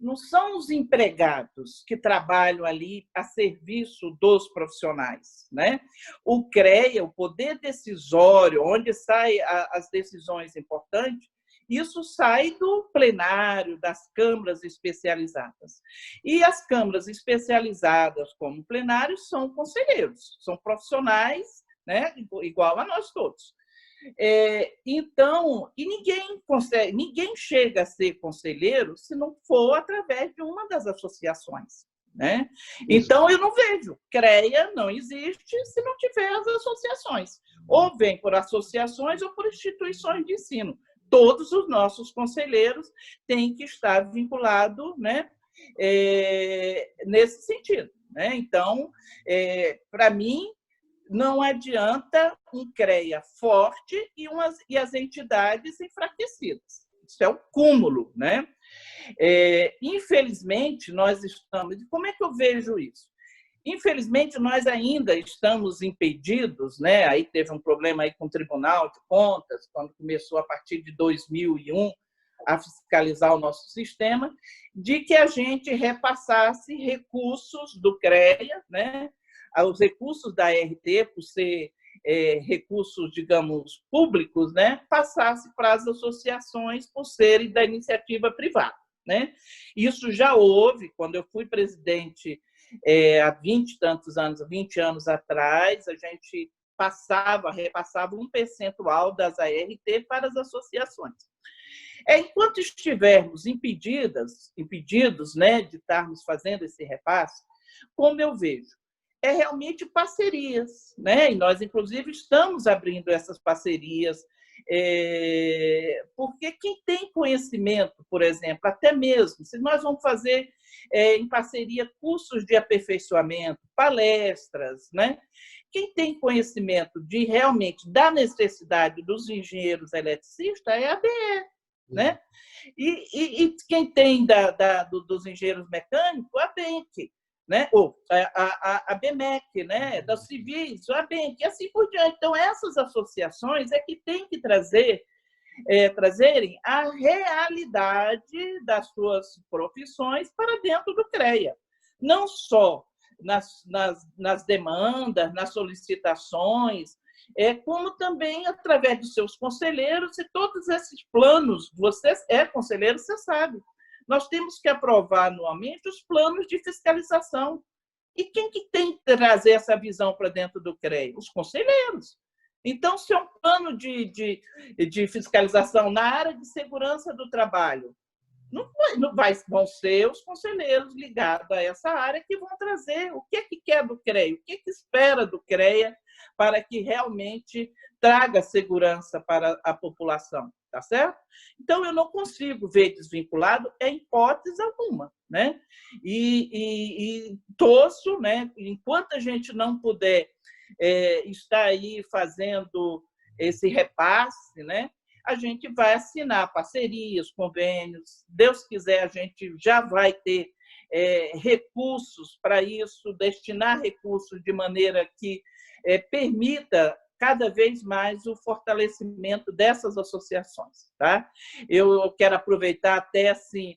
S2: não são os empregados que trabalham ali a serviço dos profissionais, né? O CREA, o poder decisório, onde saem as decisões importantes, isso sai do plenário, das câmaras especializadas. E as câmaras especializadas, como plenário, são conselheiros, são profissionais, né? Igual a nós todos. Então, e ninguém chega a ser conselheiro se não for através de uma das associações, né? Então, eu não vejo. CREA não existe se não tiver as associações. Ou vem por associações ou por instituições de ensino. Todos os nossos conselheiros têm que estar vinculados, né, nesse sentido, né? Então, para mim, não adianta um CREA forte e as entidades enfraquecidas. Isso é um cúmulo, né? Infelizmente, nós estamos... Como é que eu vejo isso? Infelizmente, nós ainda estamos impedidos, né? Aí teve um problema aí com o Tribunal de Contas, quando começou, a partir de 2001, a fiscalizar o nosso sistema, de que a gente repassasse recursos do CREA, né? Os recursos da RT, por ser recursos, digamos, públicos, né? Passasse para as associações por serem da iniciativa privada, né? Isso já houve, quando eu fui presidente há 20 anos atrás, a gente repassava um percentual das ART para as associações. Enquanto estivermos impedidos, né, de estarmos fazendo esse repasse, como eu vejo, é realmente parcerias, né? E nós, inclusive, estamos abrindo essas parcerias, porque quem tem conhecimento, por exemplo, até mesmo, se nós vamos fazer em parceria cursos de aperfeiçoamento, palestras, né? Quem tem conhecimento de realmente da necessidade dos engenheiros eletricistas é a ABE, né? E quem tem dos engenheiros mecânicos, a BENC, né? Ou a BMEC, né? Das civis, a BENC, e assim por diante. Então, essas associações é que têm que trazerem a realidade das suas profissões para dentro do CREA. Não só nas demandas, nas solicitações, como também através dos seus conselheiros e todos esses planos. Você é conselheiro, você sabe. Nós temos que aprovar anualmente os planos de fiscalização. E quem que tem que trazer essa visão para dentro do CREA? Os conselheiros. Então, se é um plano de fiscalização na área de segurança do trabalho, vão ser os conselheiros ligados a essa área que vão trazer o que quer do CREA, o que espera do CREA para que realmente traga segurança para a população, tá certo? Então, eu não consigo ver desvinculado em hipótese alguma, né? E torço, né? Enquanto a gente não puder estar aí fazendo esse repasse, né? A gente vai assinar parcerias, convênios. Deus quiser, a gente já vai ter recursos para isso, destinar recursos de maneira que permita cada vez mais o fortalecimento dessas associações. Tá? Eu quero aproveitar até assim,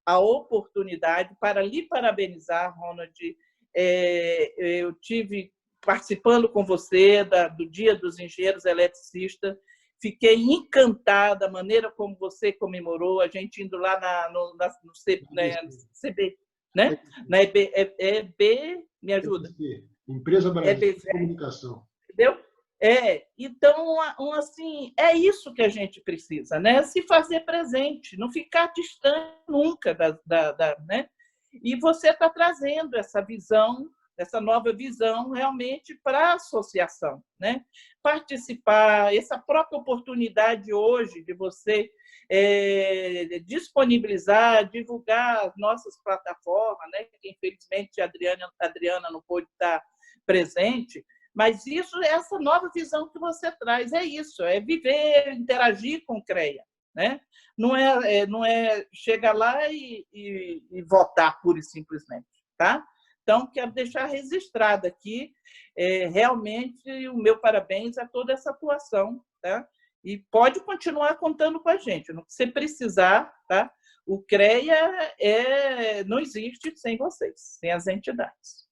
S2: a oportunidade para lhe parabenizar, Ronald. Eu tive participando com você do Dia dos Engenheiros Eletricistas. Fiquei encantada da maneira como você comemorou, a gente indo lá no CB, né? Na EB, me ajuda.
S1: Empresa Brasileira de Comunicação.
S2: Entendeu? Então, assim, é isso que a gente precisa, né? Se fazer presente, não ficar distante nunca né? E você está trazendo essa visão, essa nova visão realmente para a associação, né? Participar, essa própria oportunidade hoje de você disponibilizar, divulgar as nossas plataformas, né? Que infelizmente a Adriana não pôde estar presente, mas essa nova visão que você traz, é isso, é viver, interagir com o CREA, né? Não é chegar lá e votar pura e simplesmente, tá? Então, quero deixar registrado aqui realmente o meu parabéns a toda essa atuação, tá? E pode continuar contando com a gente, no que você precisar, tá? O CREA não existe sem vocês, sem as entidades.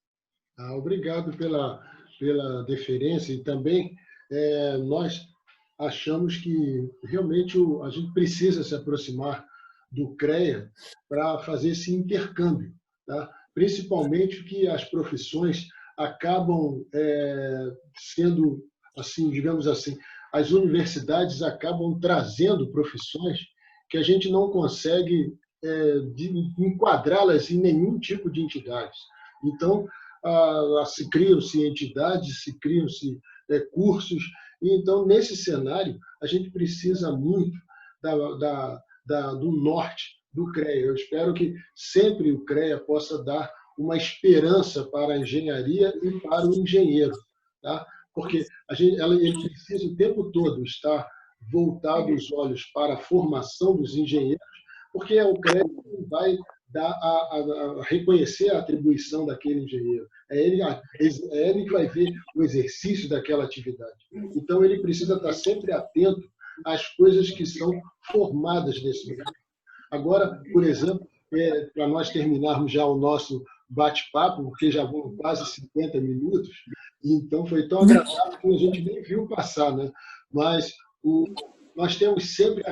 S1: Obrigado pela deferência e também nós achamos que realmente a gente precisa se aproximar do CREA para fazer esse intercâmbio, tá? Principalmente que as profissões acabam sendo, assim, digamos assim, as universidades acabam trazendo profissões que a gente não consegue enquadrá-las em nenhum tipo de entidades. Então, se criam-se entidades, se criam-se cursos, e então, nesse cenário, a gente precisa muito do norte do CREA. Eu espero que sempre o CREA possa dar uma esperança para a engenharia e para o engenheiro, tá? Porque ele precisa o tempo todo estar voltado os olhos para a formação dos engenheiros, porque é o CREA que vai reconhecer a atribuição daquele engenheiro. É ele que vai ver o exercício daquela atividade. Então, ele precisa estar sempre atento às coisas que são formadas nesse mercado. Agora, por exemplo, para nós terminarmos já o nosso bate-papo, porque já vão quase 50 minutos, então foi tão agradável que a gente nem viu passar, né? Mas nós temos sempre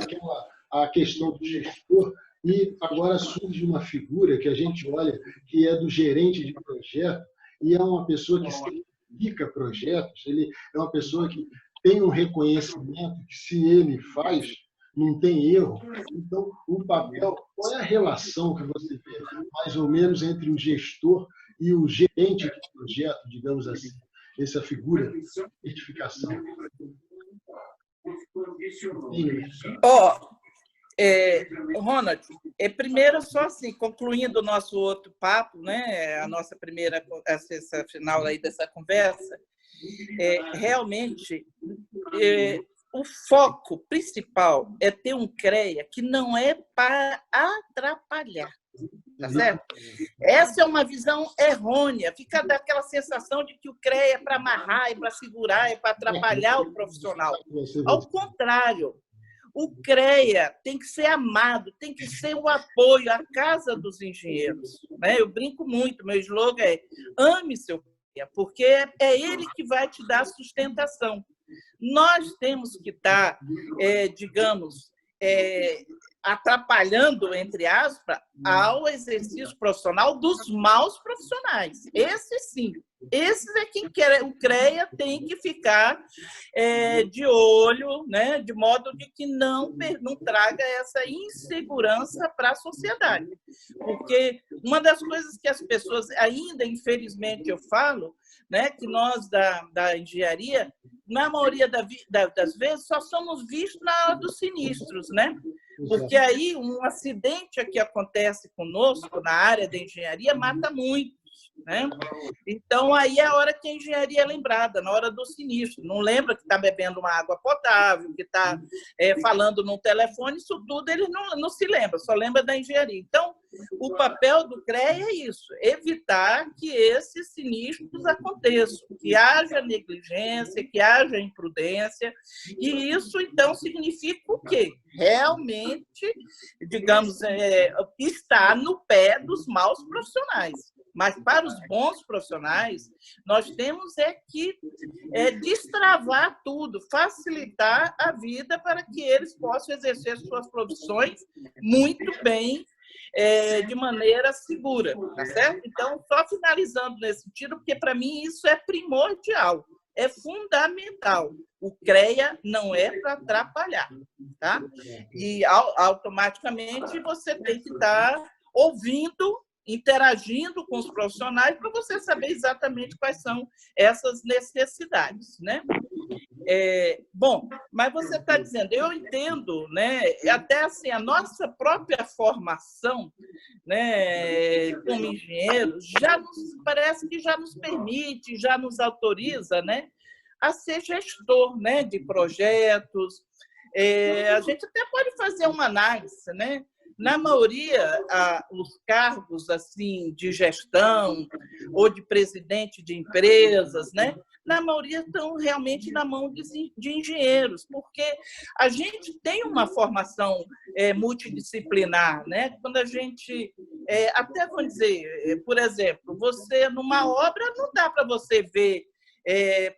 S1: a questão do gestor, e agora surge uma figura que a gente olha, que é do gerente de projeto, e é uma pessoa que certifica projetos, ele é uma pessoa que tem um reconhecimento que, se ele faz, não tem erro. Então, o papel, qual é a relação que você vê, mais ou menos, entre o gestor e o gerente do projeto, digamos assim, essa figura de certificação?
S2: Ronald, primeiro, só assim, concluindo o nosso outro papo, né, a nossa primeira, essa final aí dessa conversa, realmente, o foco principal é ter um CREA que não é para atrapalhar, tá certo? Essa é uma visão errônea, fica daquela sensação de que o CREA é para amarrar, é para segurar, é para atrapalhar o profissional. Ao contrário, o CREA tem que ser amado, tem que ser o apoio, a casa dos engenheiros, né? Eu brinco muito, meu slogan é ame seu CREA, porque é ele que vai te dar sustentação. Nós temos que estar, digamos, atrapalhando, entre aspas, ao exercício profissional dos maus profissionais. Esses sim. Esses é quem quer. O CREA tem que ficar de olho, né, de modo de que não traga essa insegurança para a sociedade. Porque uma das coisas que as pessoas, ainda, infelizmente, eu falo, né, que nós da engenharia, na maioria das vezes, só somos vistos na hora dos sinistros, né? Porque aí um acidente que acontece conosco na área da engenharia mata muitos, né? Então, aí é a hora que a engenharia é lembrada, na hora do sinistro. Não lembra que está bebendo uma água potável, que está falando no telefone, isso tudo ele não se lembra, só lembra da engenharia. Então, o papel do CREA é isso, evitar que esses sinistros aconteçam, que haja negligência, que haja imprudência, e isso, então, significa o quê? Realmente, digamos, estar no pé dos maus profissionais. Mas, para os bons profissionais, nós temos que destravar tudo, facilitar a vida para que eles possam exercer suas profissões muito bem, de maneira segura, tá certo? Então, só finalizando nesse sentido, porque, para mim, isso é primordial, é fundamental. O CREA não é para atrapalhar, tá? E, automaticamente, você tem que estar ouvindo, interagindo com os profissionais para você saber exatamente quais são essas necessidades, né? Bom, mas você está dizendo, eu entendo, né? Até assim, a nossa própria formação, né, como engenheiros, parece que já nos permite, já nos autoriza, né, a ser gestor, né, de projetos. A gente até pode fazer uma análise, né? Na maioria, os cargos assim de gestão ou de presidente de empresas, né, na maioria estão realmente na mão de engenheiros, porque a gente tem uma formação multidisciplinar, né? Quando a gente, até vou dizer, por exemplo, você numa obra não dá para você ver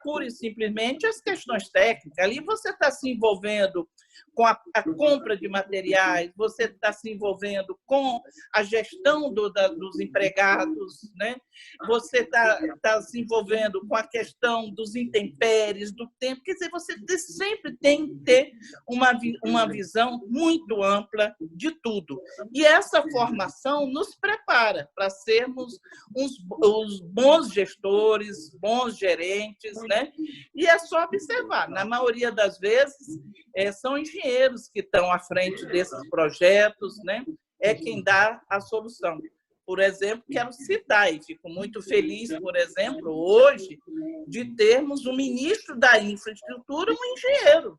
S2: pura e simplesmente as questões técnicas. Ali você está se envolvendo com a compra de materiais, você está se envolvendo com a gestão dos empregados, né? Você está se envolvendo com a questão dos intempéries, do tempo. Quer dizer, você sempre tem que ter uma visão muito ampla de tudo. E essa formação nos prepara para sermos os bons gestores, bons gerentes, né? E é só observar, na maioria das vezes, são engenheiros que estão à frente desses projetos, né? É quem dá a solução. Por exemplo, quero citar, e fico muito feliz, por exemplo, hoje, de termos um ministro da infraestrutura, um engenheiro.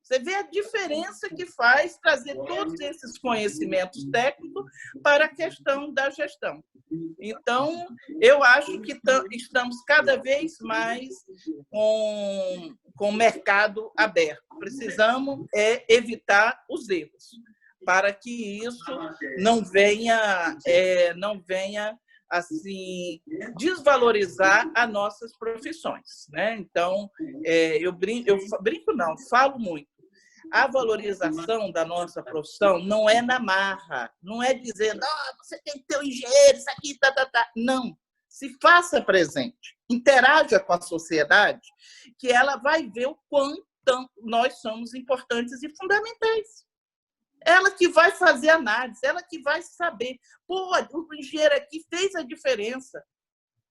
S2: Você vê a diferença que faz trazer todos esses conhecimentos técnicos para a questão da gestão. Então, eu acho que estamos cada vez mais com o mercado aberto. Precisamos evitar os erros, para que isso não venha assim, desvalorizar as nossas profissões, né? Então, eu brinco não, falo muito. A valorização da nossa profissão não é na marra, não é dizendo, você tem que ter um engenheiro, isso aqui, tá. Não, se faça presente, interaja com a sociedade, que ela vai ver o quanto nós somos importantes e fundamentais. Ela que vai fazer análise, ela que vai saber. Pô, o engenheiro aqui fez a diferença.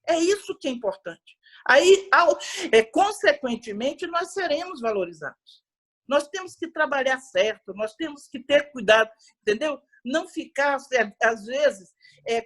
S2: É isso que é importante. Aí, consequentemente, nós seremos valorizados. Nós temos que trabalhar certo, nós temos que ter cuidado, entendeu? Não ficar, às vezes,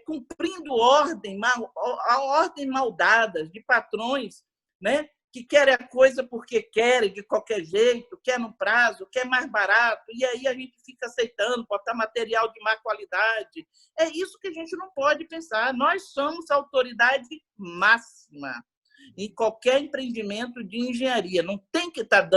S2: cumprindo a ordem maldada de patrões, né? Que querem a coisa porque querem, de qualquer jeito, quer no prazo, quer mais barato, e aí a gente fica aceitando, botar material de má qualidade. É isso que a gente não pode pensar. Nós somos a autoridade máxima em qualquer empreendimento de engenharia. Não tem que estar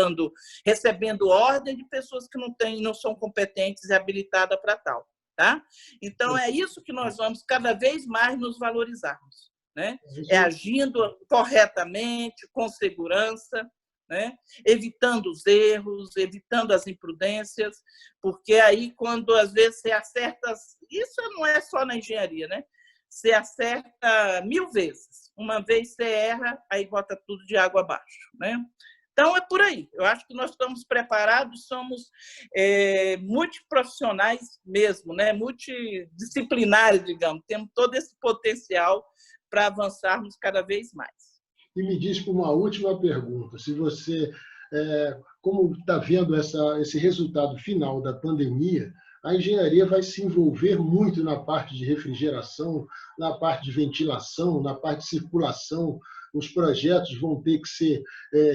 S2: recebendo ordem de pessoas que não são competentes e habilitadas para tal. Tá? Então, é isso que nós vamos cada vez mais nos valorizarmos. Né? Agindo corretamente, com segurança, né? Evitando os erros, evitando as imprudências, porque aí, quando às vezes você acerta, isso não é só na engenharia, né? Você acerta 1000 vezes, uma vez você erra, aí bota tudo de água abaixo. Né? Então, é por aí. Eu acho que nós estamos preparados, somos multiprofissionais mesmo, né? Multidisciplinares, digamos, temos todo esse potencial para avançarmos cada vez mais.
S1: E me diz por uma última pergunta, se você, como está vendo esse resultado final da pandemia, a engenharia vai se envolver muito na parte de refrigeração, na parte de ventilação, na parte de circulação, os projetos vão ter que ser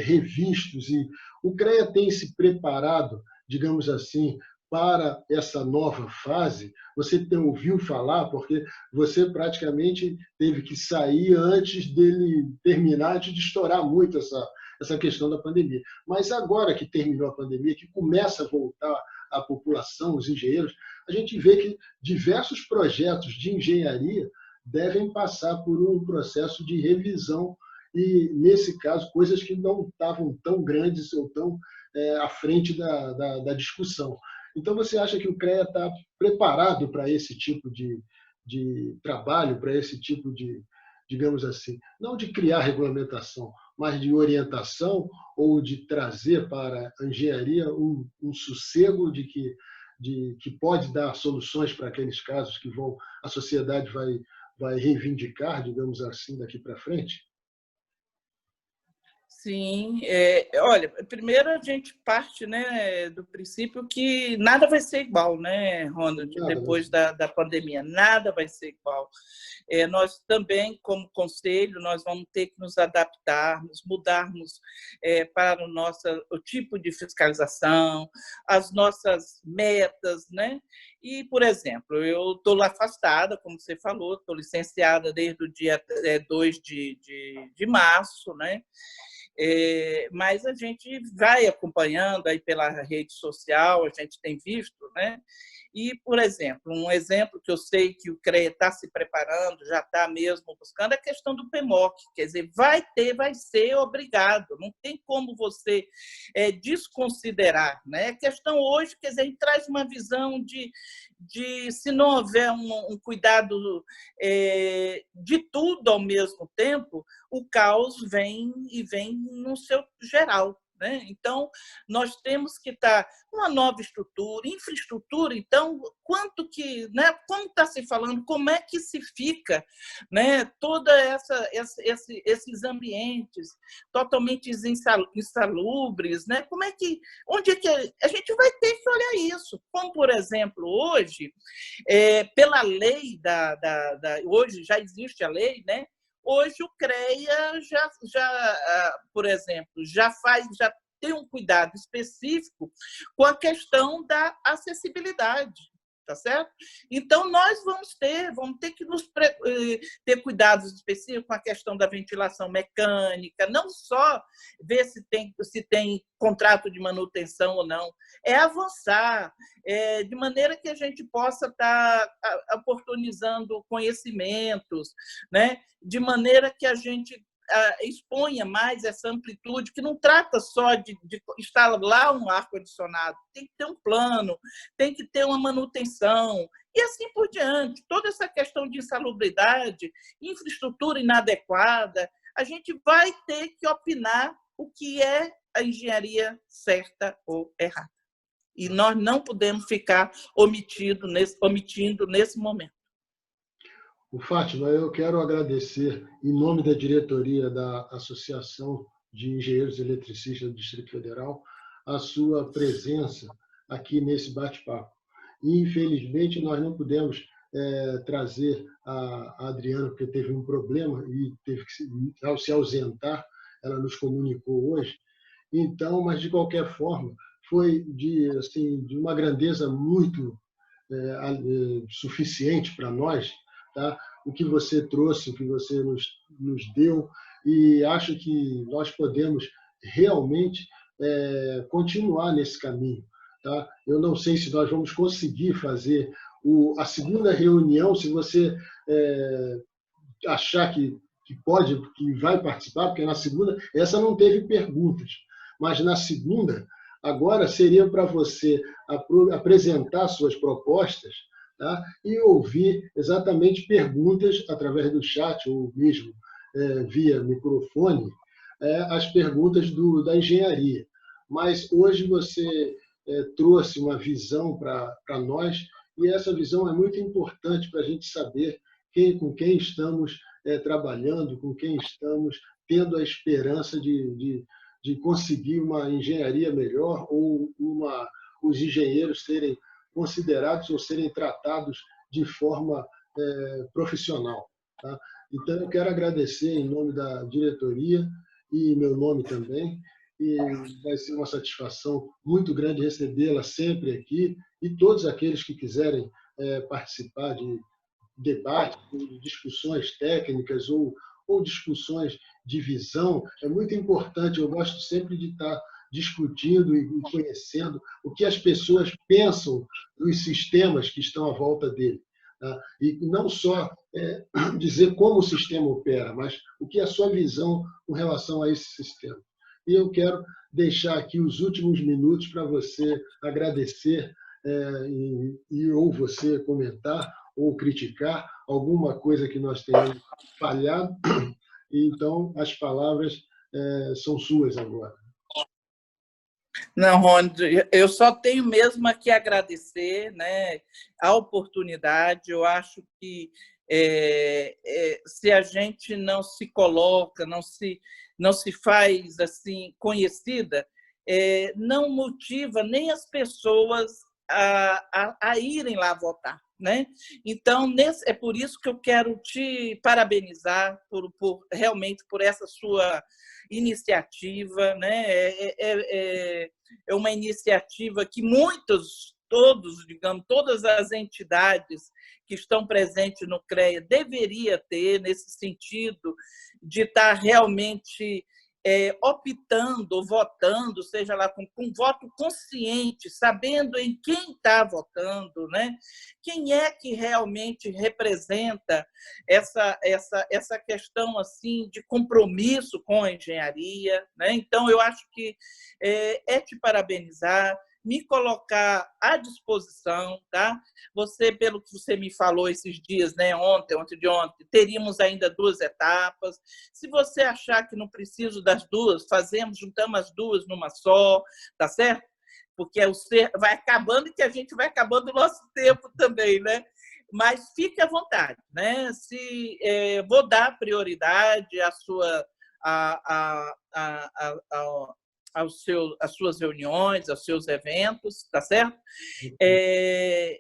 S1: revistos, e o CREA tem se preparado, digamos assim, para essa nova fase. Você ouviu falar, porque você praticamente teve que sair antes dele terminar, antes de estourar muito essa questão da pandemia. Mas agora que terminou a pandemia, que começa a voltar a população, os engenheiros, a gente vê que diversos projetos de engenharia devem passar por um processo de revisão e, nesse caso, coisas que não estavam tão grandes ou tão à frente da discussão. Então, você acha que o CREA está preparado para esse tipo de trabalho, para esse tipo de, digamos assim, não de criar regulamentação, mas de orientação ou de trazer para a engenharia um sossego de que pode dar soluções para aqueles casos que a sociedade vai reivindicar, digamos assim, daqui para frente?
S2: Sim, olha, primeiro a gente parte, né, do princípio que nada vai ser igual, né, Ronald, depois da pandemia, nada vai ser igual. Nós também, como conselho, nós vamos ter que nos adaptarmos, mudarmos para o tipo de fiscalização, as nossas metas, né? E, por exemplo, eu estou afastada, como você falou, estou licenciada desde o dia 2 de março, né? Mas a gente vai acompanhando aí pela rede social, a gente tem visto, né? E, por exemplo, um exemplo que eu sei que o CREA está se preparando, já está mesmo buscando, é a questão do PMOC, quer dizer, vai ser obrigado, não tem como você desconsiderar, né? A questão hoje, quer dizer, a gente traz uma visão de se não houver um cuidado de tudo ao mesmo tempo, o caos vem no seu geral. Né? Então, nós temos que estar com uma nova estrutura, infraestrutura, então, quanto que, né, como está se falando, como é que se fica, né, toda esses ambientes totalmente insalubres, né? Onde é que a gente vai ter que olhar isso? Como, por exemplo, hoje, pela lei hoje já existe a lei, né? Hoje o CREA por exemplo, já tem um cuidado específico com a questão da acessibilidade, tá certo? Então, nós vamos ter que ter cuidados específicos com a questão da ventilação mecânica, não só ver se tem contrato de manutenção ou não, avançar, de maneira que a gente possa estar oportunizando conhecimentos, né? De maneira que a gente exponha mais essa amplitude, que não trata só de instalar lá um ar-condicionado, tem que ter um plano, tem que ter uma manutenção, e assim por diante. Toda essa questão de insalubridade, infraestrutura inadequada, a gente vai ter que opinar o que é a engenharia certa ou errada. E nós não podemos ficar omitindo nesse momento.
S1: Fátima, eu quero agradecer, em nome da diretoria da Associação de Engenheiros Eletricistas do Distrito Federal, a sua presença aqui nesse bate-papo. Infelizmente, nós não pudemos trazer a Adriana, porque teve um problema e teve que, ao se ausentar, ela nos comunicou hoje. Então, mas de qualquer forma, foi de uma grandeza muito suficiente para nós, tá? O que você trouxe, o que você nos deu, e acho que nós podemos realmente continuar nesse caminho. Tá? Eu não sei se nós vamos conseguir fazer a segunda reunião, se você achar que pode, que vai participar, porque na segunda, essa não teve perguntas, mas na segunda, agora seria para você apresentar suas propostas, tá? E ouvir exatamente perguntas através do chat ou mesmo via microfone, as perguntas da engenharia. Mas hoje você trouxe uma visão para nós, e essa visão é muito importante para a gente saber com quem estamos trabalhando, com quem estamos tendo a esperança de conseguir uma engenharia melhor ou os engenheiros serem considerados ou serem tratados de forma profissional. Tá? Então, eu quero agradecer em nome da diretoria e meu nome também, e vai ser uma satisfação muito grande recebê-la sempre aqui, e todos aqueles que quiserem participar de debates, de discussões técnicas ou discussões de visão. É muito importante, eu gosto sempre de estar discutindo e conhecendo o que as pessoas pensam dos sistemas que estão à volta dele. Tá? E não só dizer como o sistema opera, mas o que é a sua visão com relação a esse sistema. E eu quero deixar aqui os últimos minutos para você agradecer ou você comentar ou criticar alguma coisa que nós tenhamos falhado. Então, as palavras são suas agora.
S2: Não, Rony, eu só tenho mesmo a que agradecer, né, a oportunidade. Eu acho que se a gente não se coloca, não se faz assim conhecida, não motiva nem as pessoas a irem lá votar. Né? Então, é por isso que eu quero te parabenizar realmente por essa sua iniciativa. Né? É uma iniciativa que todas as entidades que estão presentes no CREA deveria ter, nesse sentido de estar realmente optando, votando, seja lá com voto consciente, sabendo em quem está votando, né? Quem é que realmente representa essa questão assim de compromisso com a engenharia, né? Então, eu acho que te parabenizar, me colocar à disposição, tá? Você, pelo que você me falou esses dias, né? Ontem de ontem, teríamos ainda 2 etapas. Se você achar que não preciso das 2, juntamos as 2 numa só, tá certo? Porque vai acabando e que a gente vai acabando o nosso tempo também, né? Mas fique à vontade, né? Vou dar prioridade às suas reuniões, aos seus eventos, tá certo?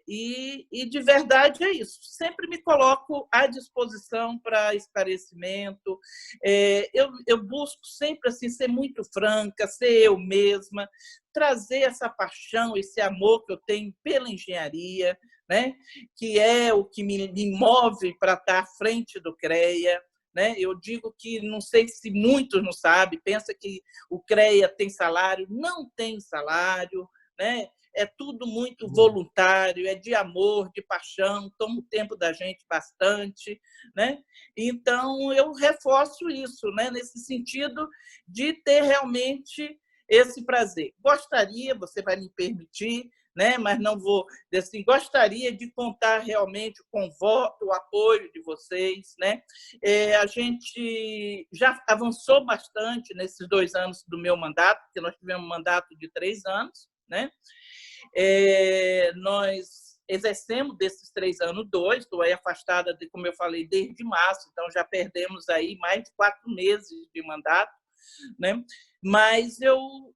S2: E de verdade é isso. Sempre me coloco à disposição para esclarecimento. Eu busco sempre assim ser muito franca, ser eu mesma, trazer essa paixão, esse amor que eu tenho pela engenharia, né? Que é o que me move para estar à frente do CREA. Né? Eu digo que, não sei se muitos não sabem, pensa que o CREA tem salário, não tem salário, né? É tudo muito voluntário, é de amor, de paixão, toma o tempo da gente bastante, né? Então, eu reforço isso, né? Nesse sentido de ter realmente esse prazer. Gostaria, você vai me permitir, né? Mas não vou, assim, gostaria de contar realmente com o voto, o apoio de vocês, né? A gente já avançou bastante nesses 2 anos do meu mandato, porque nós tivemos um mandato de 3 anos, né? Nós exercemos desses 3 anos 2, estou aí afastada, como eu falei, desde março, então já perdemos aí mais de 4 meses de mandato, né? Mas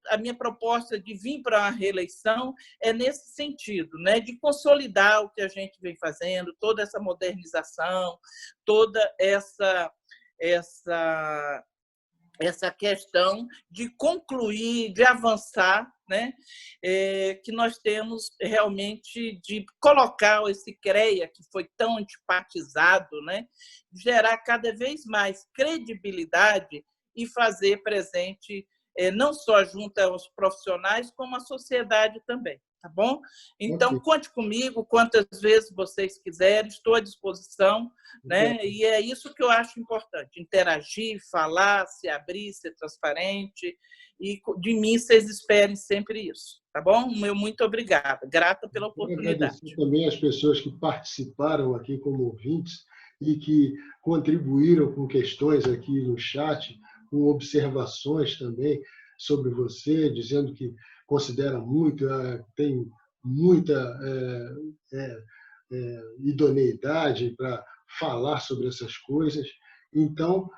S2: a minha proposta de vir para a reeleição é nesse sentido, né? De consolidar o que a gente vem fazendo, toda essa modernização, toda essa questão de concluir, de avançar, né? Que nós temos realmente de colocar esse CREA, que foi tão antipatizado, né? Gerar cada vez mais credibilidade e fazer presente não só junto aos profissionais, como à sociedade também. Tá bom? Então, conte comigo quantas vezes vocês quiserem, estou à disposição, né? E é isso que eu acho importante, interagir, falar, se abrir, ser transparente, e de mim vocês esperem sempre isso, tá bom? Meu muito obrigada, grata pela oportunidade.
S1: Agradecer também as pessoas que participaram aqui como ouvintes e que contribuíram com questões aqui no chat, com observações também sobre você, dizendo que considera muito, tem muita idoneidade para falar sobre essas coisas. Então,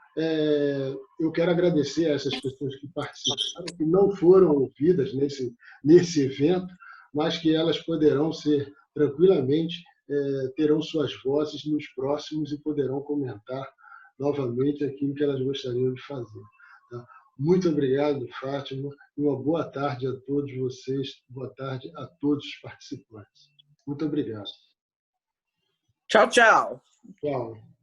S1: eu quero agradecer a essas pessoas que participaram, que não foram ouvidas nesse evento, mas que elas poderão ser, tranquilamente, terão suas vozes nos próximos e poderão comentar novamente aquilo que elas gostariam de fazer. Tá? Muito obrigado, Fátima, e uma boa tarde a todos vocês, boa tarde a todos os participantes. Muito obrigado.
S2: Tchau, tchau.
S1: Tchau.